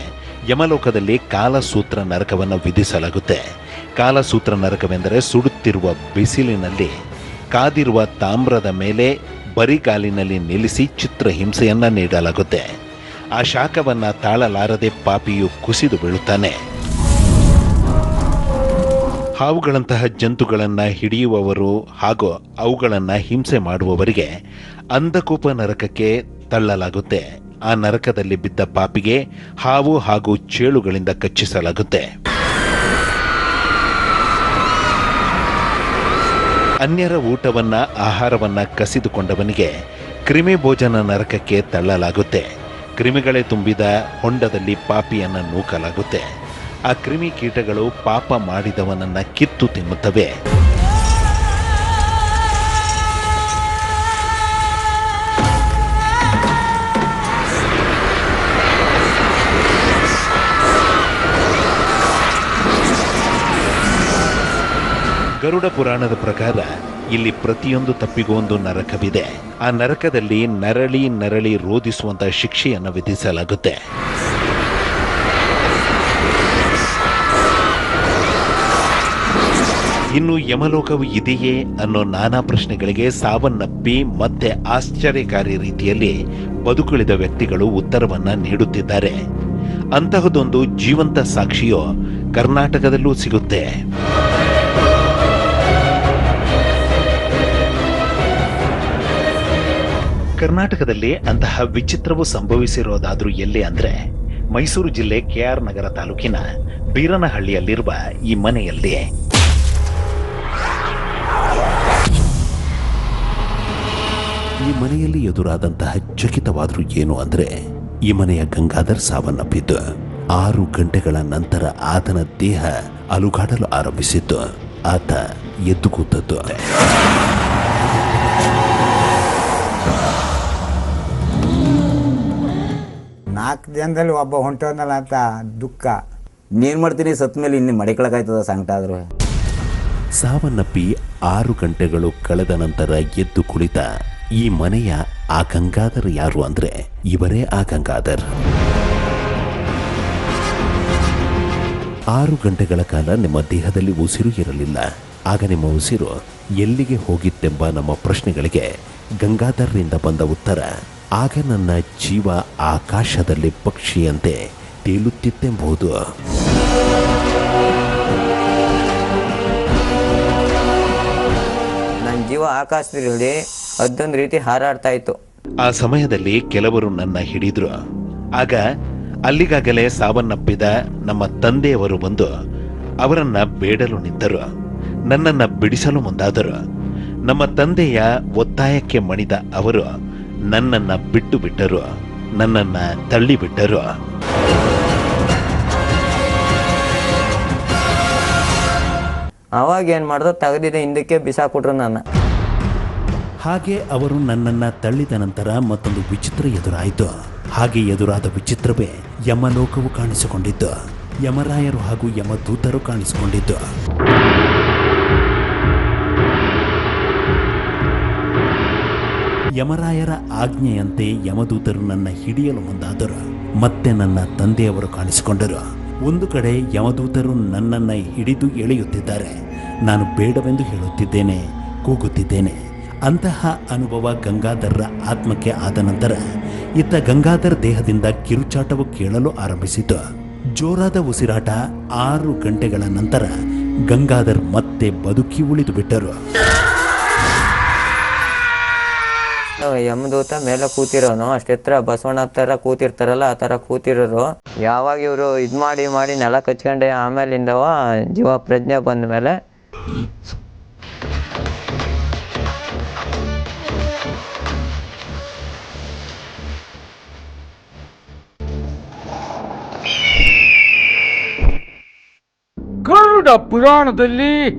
ಯಮಲೋಕದಲ್ಲಿ ಕಾಲಸೂತ್ರ ನರಕವನ್ನು ವಿಧಿಸಲಾಗುತ್ತೆ. ಕಾಲಸೂತ್ರ ನರಕವೆಂದರೆ ಸುಡುತ್ತಿರುವ ಬಿಸಿಲಿನಲ್ಲಿ ಕಾದಿರುವ ತಾಮ್ರದ ಮೇಲೆ ಬರಿಗಾಲಿನಲ್ಲಿ ನಿಲ್ಲಿಸಿ ಚಿತ್ರಹಿಂಸೆಯನ್ನ ನೀಡಲಾಗುತ್ತೆ. ಆ ಶಾಖವನ್ನ ತಾಳಲಾರದೆ ಪಾಪಿಯು ಕುಸಿದು ಬೀಳುತ್ತಾನೆ. ಹಾವುಗಳಂತಹ ಜಂತುಗಳನ್ನು ಹಿಡಿಯುವವರು ಹಾಗೂ ಅವುಗಳನ್ನು ಹಿಂಸೆ ಮಾಡುವವರಿಗೆ ಅಂಧಕೂಪ ನರಕಕ್ಕೆ ತಳ್ಳಲಾಗುತ್ತೆ. ಆ ನರಕದಲ್ಲಿ ಬಿದ್ದ ಪಾಪಿಗೆ ಹಾವು ಹಾಗೂ ಚೇಳುಗಳಿಂದ ಕಚ್ಚಿಸಲಾಗುತ್ತೆ. ಅನ್ಯರ ಊಟವನ್ನ, ಆಹಾರವನ್ನ ಕಸಿದುಕೊಂಡವನಿಗೆ ಕ್ರಿಮಿ ಭೋಜನ ನರಕಕ್ಕೆ ತಳ್ಳಲಾಗುತ್ತೆ. ಕ್ರಿಮಿಗಳೇ ತುಂಬಿದ ಹೊಂಡದಲ್ಲಿ ಪಾಪಿಯನ್ನ ನೂಕಲಾಗುತ್ತೆ. ಆ ಕ್ರಿಮಿ ಕೀಟಗಳು ಪಾಪ ಮಾಡಿದವನನ್ನ ಕಿತ್ತು ತಿನ್ನುತ್ತವೆ. ಗರುಡ ಪುರಾಣದ ಪ್ರಕಾರ ಇಲ್ಲಿ ಪ್ರತಿಯೊಂದು ತಪ್ಪಿಗೂ ಒಂದು ನರಕವಿದೆ. ಆ ನರಕದಲ್ಲಿ ನರಳಿ ನರಳಿ ರೋಧಿಸುವಂತಹ ಶಿಕ್ಷೆಯನ್ನು ವಿಧಿಸಲಾಗುತ್ತೆ. ಇನ್ನು ಯಮಲೋಕವು ಇದೆಯೇ ಅನ್ನೋ ನಾನಾ ಪ್ರಶ್ನೆಗಳಿಗೆ ಸಾವನ್ನಪ್ಪಿ ಮತ್ತೆ ಆಶ್ಚರ್ಯಕಾರಿ ರೀತಿಯಲ್ಲಿ ಬದುಕುಳಿದ ವ್ಯಕ್ತಿಗಳು ಉತ್ತರವನ್ನ ನೀಡುತ್ತಿದ್ದಾರೆ. ಅಂತಹದೊಂದು ಜೀವಂತ ಸಾಕ್ಷಿಯು ಕರ್ನಾಟಕದಲ್ಲೂ ಸಿಗುತ್ತೆ. ಕರ್ನಾಟಕದಲ್ಲಿ ಅಂತಹ ವಿಚಿತ್ರವು ಸಂಭವಿಸಿರೋದಾದ್ರೂ ಎಲ್ಲಿ ಅಂದ್ರೆ ಮೈಸೂರು ಜಿಲ್ಲೆ KR ನಗರ ತಾಲೂಕಿನ ಬೀರನಹಳ್ಳಿಯಲ್ಲಿರುವ ಈ ಮನೆಯಲ್ಲಿ. ಈ ಮನೆಯಲ್ಲಿ ಎದುರಾದಂತಹ ಚಕಿತವಾದ್ರೂ ಏನು ಅಂದ್ರೆ ಈ ಮನೆಯ ಗಂಗಾಧರ್ ಸಾವನ್ನಪ್ಪಿದ್ದು 6 ಗಂಟೆಗಳ ನಂತರ ಆತನ ದೇಹ ಅಲುಗಾಡಲು ಆರಂಭಿಸಿತ್ತು. ಆತ ಎದ್ದು ಕೂತದ್ದು. ನಾಲ್ಕು ಜನದಲ್ಲಿ ಒಬ್ಬ ಹೊಂಟೋನಲ್ಲ ಅಂತ ದುಃಖ. ಇನ್ನೇನು ಮಾಡ್ತೀನಿ, ಸತ್ ಮೇಲೆ ಇನ್ನು ಮಡಿಕೊಳಕಾಯ್ತದ ಸಂಕಟ ಆದರೂ. ಸಾವನ್ನಪ್ಪಿ 6 ಗಂಟೆಗಳು ಕಳೆದ ನಂತರ ಎದ್ದು ಕುಳಿತ ಈ ಮನೆಯ ಆ ಗಂಗಾಧರ್ ಯಾರು ಅಂದ್ರೆ ಇವರೇ ಆ ಗಂಗಾಧರ್. 6 ಗಂಟೆಗಳ ಕಾಲ ನಿಮ್ಮ ದೇಹದಲ್ಲಿ ಉಸಿರು ಇರಲಿಲ್ಲ. ಆಗ ನಿಮ್ಮ ಉಸಿರು ಎಲ್ಲಿಗೆ ಹೋಗಿತ್ತೆಂಬ ನಮ್ಮ ಪ್ರಶ್ನೆಗಳಿಗೆ ಗಂಗಾಧರ್ರಿಂದ ಬಂದ ಉತ್ತರ, ಆಗ ನನ್ನ ಜೀವ ಆಕಾಶದಲ್ಲಿ ಪಕ್ಷಿಯಂತೆ ತೇಲುತ್ತಿತ್ತೆಂಬುದು. ನನ್ನ ಜೀವ ಆಕಾಶದಲ್ಲಿ ಅದೊಂದು ರೀತಿ ಹಾರಾಡ್ತಾ ಇತ್ತು. ಆ ಸಮಯದಲ್ಲಿ ಕೆಲವರು ನನ್ನ ಹಿಡಿದ್ರು. ಆಗ ಅಲ್ಲಿಗಾಗಲೇ ಸಾವನ್ನಪ್ಪಿದ ನಮ್ಮ ತಂದೆಯವರು ಬಂದು ಅವರನ್ನ ಬೇಡಲು ನಿಂತರು. ನನ್ನನ್ನ ಬಿಡಿಸಲು ಮುಂದಾದರು. ನಮ್ಮ ತಂದೆಯ ಒತ್ತಾಯಕ್ಕೆ ಮಣಿದ ಅವರು ನನ್ನನ್ನ ಬಿಟ್ಟು ಬಿಟ್ಟರು, ನನ್ನನ್ನ ತಳ್ಳಿಬಿಟ್ಟರು. ಅವಾಗ ಏನು ಮಾಡ್ದೋ ತೆಗೆದಿದ್ದೆ ಹಿಂದಕ್ಕೆ ಬಿಸಾಕೊಟ್ರು ನನ್ನ. ಹಾಗೆ ಅವರು ನನ್ನನ್ನ ತಳ್ಳಿದ ನಂತರ ಮತ್ತೊಂದು ವಿಚಿತ್ರ ಎದುರಾಯಿತು. ಹಾಗೆ ಎದುರಾದ ವಿಚಿತ್ರವೇ ಯಮಲೋಕವು ಕಾಣಿಸಿಕೊಂಡಿದ್ದು. ಯಮರಾಯರು ಹಾಗೂ ಯಮದೂತರು ಕಾಣಿಸಿಕೊಂಡಿದ್ದು. ಯಮರಾಯರ ಆಜ್ಞೆಯಂತೆ ಯಮದೂತರು ನನ್ನ ಹಿಡಿಯಲು ಮುಂದಾದರು. ಮತ್ತೆ ನನ್ನ ತಂದೆಯವರು ಕಾಣಿಸಿಕೊಂಡರು. ಒಂದು ಕಡೆ ಯಮದೂತರು ನನ್ನನ್ನು ಹಿಡಿದು ಎಳೆಯುತ್ತಿದ್ದಾರೆ. ನಾನು ಬೇಡವೆಂದು ಹೇಳುತ್ತಿದ್ದೇನೆ, ಕೂಗುತ್ತಿದ್ದೇನೆ. ಅಂತಹ ಅನುಭವ ಗಂಗಾಧರ್ರ ಆತ್ಮಕ್ಕೆ ಆದ ನಂತರ ಇತ್ತ ಗಂಗಾಧರ್ ದೇಹದಿಂದ ಕಿರುಚಾಟವು ಕೇಳಲು ಆರಂಭಿಸಿತು. ಜೋರಾದ ಉಸಿರಾಟ. 6 ಗಂಟೆಗಳ ನಂತರ ಗಂಗಾಧರ್ ಮತ್ತೆ ಬದುಕಿ ಉಳಿದು ಬಿಟ್ಟರು. ಯಮದೂತ ಮೇಲೆ ಕೂತಿರೋನು, ಅಷ್ಟೆತ್ರ ಬಸವಣ್ಣ ಥರ ಕೂತಿರ್ತಾರಲ್ಲ ಆ ಥರ ಕೂತಿರೋರು. ಯಾವಾಗ ಇವರು ಇದು ಮಾಡಿ ನೆಲ ಕಚ್ಕೊಂಡೆ ಆಮೇಲಿಂದವ ಜೀವ ಪ್ರಜ್ಞೆ ಬಂದ ಮೇಲೆ ಗರುಡ ಪುರಾಣದಲ್ಲಿ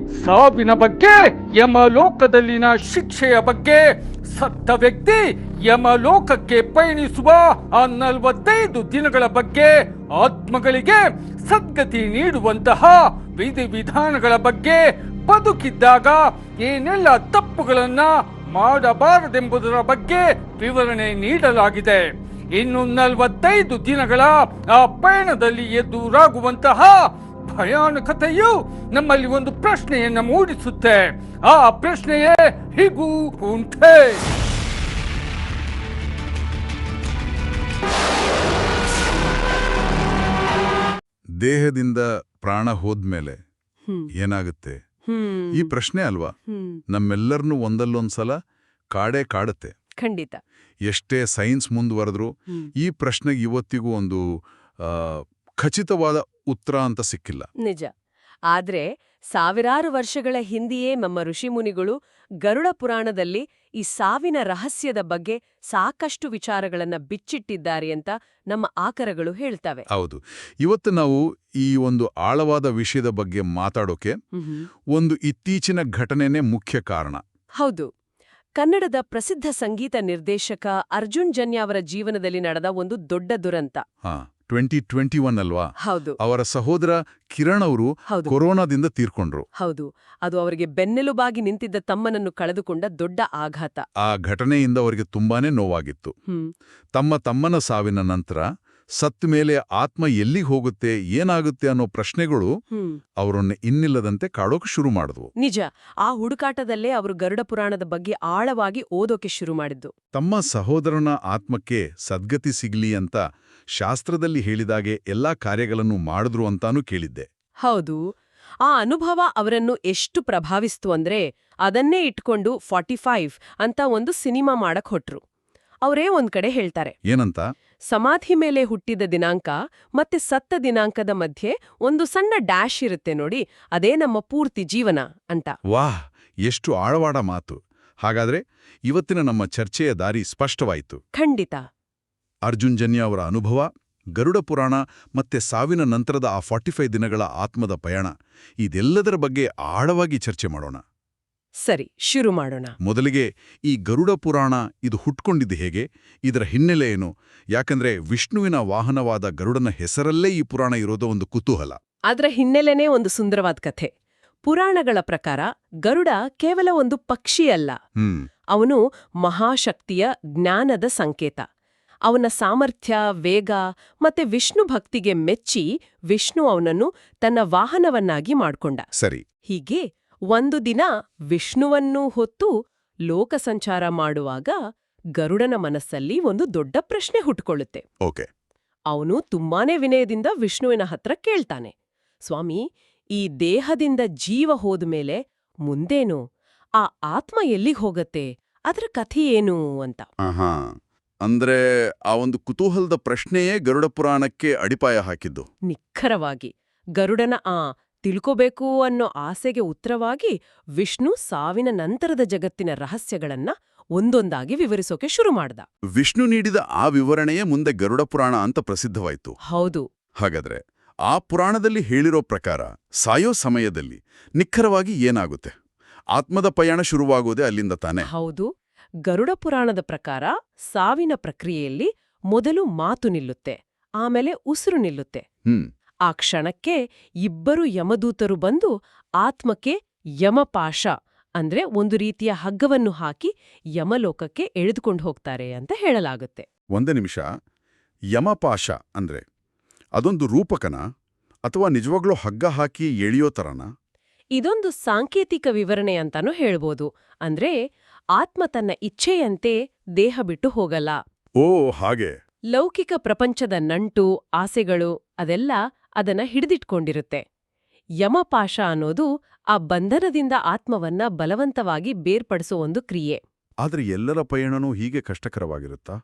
ಸಾವಿನ ಬಗ್ಗೆ, ಯಮಲೋಕದಲ್ಲಿನ ಶಿಕ್ಷೆಯ ಬಗ್ಗೆ, ಸತ್ತ ವ್ಯಕ್ತಿ ಯಮಲೋಕಕ್ಕೆ ಪಯಣಿಸುವ ಆ 45 ದಿನಗಳ ಬಗ್ಗೆ, ಆತ್ಮಗಳಿಗೆ ಸದ್ಗತಿ ನೀಡುವಂತಹ ವಿಧಿವಿಧಾನಗಳ ಬಗ್ಗೆ, ಬದುಕಿದ್ದಾಗ ಏನೆಲ್ಲ ತಪ್ಪುಗಳನ್ನ ಮಾಡಬಾರದೆಂಬುದರ ಬಗ್ಗೆ ವಿವರಣೆ ನೀಡಲಾಗಿದೆ. ಇನ್ನು 45 ದಿನಗಳ ಆ ಪಯಣದಲ್ಲಿ ಎದುರಾಗುವಂತಹ ಭಯಾನಕತೆಯು ನಮ್ಮಲ್ಲಿ ಒಂದು ಪ್ರಶ್ನೆಯನ್ನ ಮೂಡಿಸುತ್ತೆ. ಆ ಪ್ರಶ್ನೆಯೇ ಹೀಗೂ ಉಂಟೆ. ದೇಹದಿಂದ ಪ್ರಾಣ ಹೋದ್ಮೇಲೆ ಏನಾಗುತ್ತೆ ಈ ಪ್ರಶ್ನೆ ಅಲ್ವಾ ನಮ್ಮೆಲ್ಲರನ್ನೂ ಒಂದಲ್ಲೊಂದ್ಸಲ ಕಾಡುತ್ತೆ. ಖಂಡಿತ. ಎಷ್ಟೇ ಸೈನ್ಸ್ ಮುಂದುವರೆದ್ರು ಈ ಪ್ರಶ್ನೆಗೆ ಇವತ್ತಿಗೂ ಒಂದು ಖಚಿತವಾದ ಉತ್ತರ ಅಂತ ಸಿಕ್ಕಿಲ್ಲ. ನಿಜ. ಆದ್ರೆ ಸಾವಿರಾರು ವರ್ಷಗಳ ಹಿಂದೆಯೇ ನಮ್ಮ ಋಷಿಮುನಿಗಳು ಗರುಡ ಪುರಾಣದಲ್ಲಿ ಈ ಸಾವಿನ ರಹಸ್ಯದ ಬಗ್ಗೆ ಸಾಕಷ್ಟು ವಿಚಾರಗಳನ್ನ ಬಿಚ್ಚಿಟ್ಟಿದ್ದಾರೆ ಅಂತ ನಮ್ಮ ಆಕರಗಳು ಹೇಳ್ತವೆ. ಹೌದು. ಇವತ್ತು ನಾವು ಈ ಒಂದು ಆಳವಾದ ವಿಷಯದ ಬಗ್ಗೆ ಮಾತಾಡೋಕೆ ಒಂದು ಇತ್ತೀಚಿನ ಘಟನೆನೇ ಮುಖ್ಯ ಕಾರಣ. ಹೌದು. ಕನ್ನಡದ ಪ್ರಸಿದ್ಧ ಸಂಗೀತ ನಿರ್ದೇಶಕ ಅರ್ಜುನ್ ಜನ್ಯ ಅವರ ಜೀವನದಲ್ಲಿ ನಡೆದ ಒಂದು ದೊಡ್ಡ ದುರಂತ. 2021 ಅಲ್ವಾ? ಹೌದು. ಅವರ ಸಹೋದರ ಕಿರಣ್ ಅವರು ಕೊರೋನಾದಿಂದ ತೀರ್ಕೊಂಡ್ರು. ಹೌದು. ಅದು ಅವರಿಗೆ ಬೆನ್ನೆಲುಬಾಗಿ ನಿಂತಿದ್ದ ತಮ್ಮನನ್ನು ಕಳೆದುಕೊಂಡ ದೊಡ್ಡ ಆಘಾತ. ಆ ಘಟನೆಯಿಂದ ಅವರಿಗೆ ತುಂಬಾನೇ ನೋವಾಗಿತ್ತು. ತಮ್ಮನ ಸಾವಿನ ನಂತರ ಸತ್ತ ಮೇಲೆ ಆತ್ಮ ಎಲ್ಲಿಗೆ ಹೋಗುತ್ತೆ, ಏನಾಗುತ್ತೆ ಅನ್ನೋ ಪ್ರಶ್ನೆಗಳು ಅವರನ್ನು ಇನ್ನಿಲ್ಲದಂತೆ ಕಾಡೋಕೆ ಶುರು ಮಾಡಿದ್ವು. ನಿಜ. ಆ ಹುಡುಕಾಟದಲ್ಲೇ ಅವರು ಗರುಡ ಪುರಾಣದ ಬಗ್ಗೆ ಆಳವಾಗಿ ಓದೋಕೆ ಶುರು ಮಾಡಿದ್ದು. ತಮ್ಮ ಸಹೋದರನ ಆತ್ಮಕ್ಕೆ ಸದ್ಗತಿ ಸಿಗ್ಲಿ ಅಂತ ಶಾಸ್ತ್ರದಲ್ಲಿ ಹೇಳಿದಾಗೆ ಎಲ್ಲಾ ಕಾರ್ಯಗಳನ್ನು ಮಾಡಿದ್ರು ಅಂತಾನೂ ಕೇಳಿದ್ದೆ. ಹೌದು. ಆ ಅನುಭವ ಅವರನ್ನು ಎಷ್ಟು ಪ್ರಭಾವಿಸ್ತು ಅಂದ್ರೆ ಅದನ್ನೇ ಇಟ್ಕೊಂಡು 45 ಅಂತ ಒಂದು ಸಿನಿಮಾ ಮಾಡಕ್ ಹೊಟ್ರು. ಅವರೇ ಒಂದ್ ಕಡೆ ಹೇಳ್ತಾರೆ, ಏನಂತ? ಸಮಾಧಿ ಮೇಲೆ ಹುಟ್ಟಿದ ದಿನಾಂಕ ಮತ್ತೆ ಸತ್ತ ದಿನಾಂಕದ ಮಧ್ಯೆ ಒಂದು ಸಣ್ಣ ಡ್ಯಾಶ್ ಇರುತ್ತೆ ನೋಡಿ, ಅದೇ ನಮ್ಮ ಪೂರ್ತಿ ಜೀವನ ಅಂತ. ವಾಹ್, ಎಷ್ಟು ಆಳವಾದ ಮಾತು. ಹಾಗಾದ್ರೆ ಇವತ್ತಿನ ನಮ್ಮ ಚರ್ಚೆಯ ದಾರಿ ಸ್ಪಷ್ಟವಾಯಿತು. ಖಂಡಿತ. ಅರ್ಜುನ್ ಜನ್ಯ ಅವರ ಅನುಭವ, ಗರುಡ ಪುರಾಣ ಮತ್ತೆ ಸಾವಿನ ನಂತರದ ಆ 45 ದಿನಗಳ ಆತ್ಮದ ಪಯಣ, ಇದೆಲ್ಲದರ ಬಗ್ಗೆ ಆಳವಾಗಿ ಚರ್ಚೆ ಮಾಡೋಣ. ಸರಿ, ಶುರು ಮಾಡೋಣ. ಮೊದಲಿಗೆ ಈ ಗರುಡ ಪುರಾಣ ಇದು ಹುಟ್ಕೊಂಡಿದ್ದು ಹೇಗೆ? ಇದರ ಹಿನ್ನೆಲೆ ಏನು? ಯಾಕಂದ್ರೆ ವಿಷ್ಣುವಿನ ವಾಹನವಾದ ಗರುಡನ ಹೆಸರಲ್ಲೇ ಈ ಪುರಾಣ ಇರೋದು ಒಂದು ಕುತೂಹಲ. ಅದರ ಹಿನ್ನೆಲೆನೇ ಒಂದು ಸುಂದರವಾದ ಕಥೆ. ಪುರಾಣಗಳ ಪ್ರಕಾರ ಗರುಡ ಕೇವಲ ಒಂದು ಪಕ್ಷಿಯಲ್ಲ, ಅವನು ಮಹಾಶಕ್ತಿಯ ಜ್ಞಾನದ ಸಂಕೇತ. ಅವನ ಸಾಮರ್ಥ್ಯ, ವೇಗ ಮತ್ತೆ ವಿಷ್ಣು ಭಕ್ತಿಗೆ ಮೆಚ್ಚಿ ವಿಷ್ಣು ಅವನನ್ನು ತನ್ನ ವಾಹನವನ್ನಾಗಿ ಮಾಡ್ಕೊಂಡ. ಸರಿ. ಹೀಗೆ ಒಂದು ದಿನ ವಿಷ್ಣುವನ್ನೂ ಹೊತ್ತು ಲೋಕ ಸಂಚಾರ ಮಾಡುವಾಗ ಗರುಡನ ಮನಸ್ಸಲ್ಲಿ ಒಂದು ದೊಡ್ಡ ಪ್ರಶ್ನೆ ಹುಟ್ಕೊಳ್ಳುತ್ತೆ. ಓಕೆ. ಅವನು ತುಂಬಾನೇ ವಿನಯದಿಂದ ವಿಷ್ಣುವಿನ ಹತ್ರ ಕೇಳ್ತಾನೆ, ಸ್ವಾಮಿ, ಈ ದೇಹದಿಂದ ಜೀವ ಹೋದ್ಮೇಲೆ ಮುಂದೇನು? ಆ ಆತ್ಮ ಎಲ್ಲಿಗ್ ಹೋಗತ್ತೆ? ಅದರ ಕಥೆ ಏನು ಅಂತ. ಆಹಾ, ಅಂದ್ರೆ ಆ ಒಂದು ಕುತೂಹಲದ ಪ್ರಶ್ನೆಯೇ ಗರುಡ ಪುರಾಣಕ್ಕೆ ಅಡಿಪಾಯ ಹಾಕಿದ್ದು. ನಿಖರವಾಗಿ ಗರುಡನ ತಿಳ್ಕೋಬೇಕು ಅನ್ನೋ ಆಸೆಗೆ ಉತ್ತರವಾಗಿ ವಿಷ್ಣು ಸಾವಿನ ನಂತರದ ಜಗತ್ತಿನ ರಹಸ್ಯಗಳನ್ನ ಒಂದೊಂದಾಗಿ ವಿವರಿಸೋಕೆ ಶುರು ಮಾಡ್ದ. ವಿಷ್ಣು ನೀಡಿದ ಆ ವಿವರಣೆಯೇ ಮುಂದೆ ಗರುಡ ಪುರಾಣ ಅಂತ ಪ್ರಸಿದ್ಧವಾಯಿತು. ಹೌದು. ಹಾಗಾದ್ರೆ ಆ ಪುರಾಣದಲ್ಲಿ ಹೇಳಿರೋ ಪ್ರಕಾರ ಸಾಯೋ ಸಮಯದಲ್ಲಿ ನಿಖರವಾಗಿ ಏನಾಗುತ್ತೆ? ಆತ್ಮದ ಪಯಣ ಶುರುವಾಗೋದೇ ಅಲ್ಲಿಂದ ತಾನೆ? ಹೌದು. ಗರುಡ ಪುರಾಣದ ಪ್ರಕಾರ ಸಾವಿನ ಪ್ರಕ್ರಿಯೆಯಲ್ಲಿ ಮೊದಲು ಮಾತು ನಿಲ್ಲುತ್ತೆ, ಆಮೇಲೆ ಉಸಿರು ನಿಲ್ಲುತ್ತೆ. ಆ ಕ್ಷಣಕ್ಕೆ ಇಬ್ಬರು ಯಮದೂತರು ಬಂದು ಆತ್ಮಕ್ಕೆ ಯಮಪಾಶ ಅಂದ್ರೆ ಒಂದು ರೀತಿಯ ಹಗ್ಗವನ್ನು ಹಾಕಿ ಯಮಲೋಕಕ್ಕೆ ಎಳೆದುಕೊಂಡು ಹೋಗ್ತಾರೆ ಅಂತ ಹೇಳಲಾಗುತ್ತೆ. ಒಂದು ನಿಮಿಷ, ಯಮಪಾಶ ಅಂದ್ರೆ ಅದೊಂದು ರೂಪಕನ ಅಥವಾ ನಿಜವಾಗ್ಲೂ ಹಗ್ಗ ಹಾಕಿ ಎಳೆಯೋ ತರನ? ಇದೊಂದು ಸಾಂಕೇತಿಕ ವಿವರಣೆ ಅಂತಾನೂ ಹೇಳ್ಬೋದು. ಅಂದ್ರೆ ಆತ್ಮ ತನ್ನ ಇಚ್ಛೆಯಂತೆ ದೇಹ ಬಿಟ್ಟು ಹೋಗಲ್ಲ. ಓ ಹಾಗೆ. ಲೌಕಿಕ ಪ್ರಪಂಚದ ನಂಟು, ಆಸೆಗಳು ಅದೆಲ್ಲ ಅದನ್ನ ಹಿಡಿದಿಟ್ಕೊಂಡಿರುತ್ತೆ. ಯಮಪಾಶ ಅನ್ನೋದು ಆ ಬಂಧನದಿಂದ ಆತ್ಮವನ್ನ ಬಲವಂತವಾಗಿ ಬೇರ್ಪಡಿಸೋ ಒಂದು ಕ್ರಿಯೆ. ಆದ್ರೆ ಎಲ್ಲರ ಪಯಣನೂ ಹೀಗೆ ಕಷ್ಟಕರವಾಗಿರುತ್ತಾ?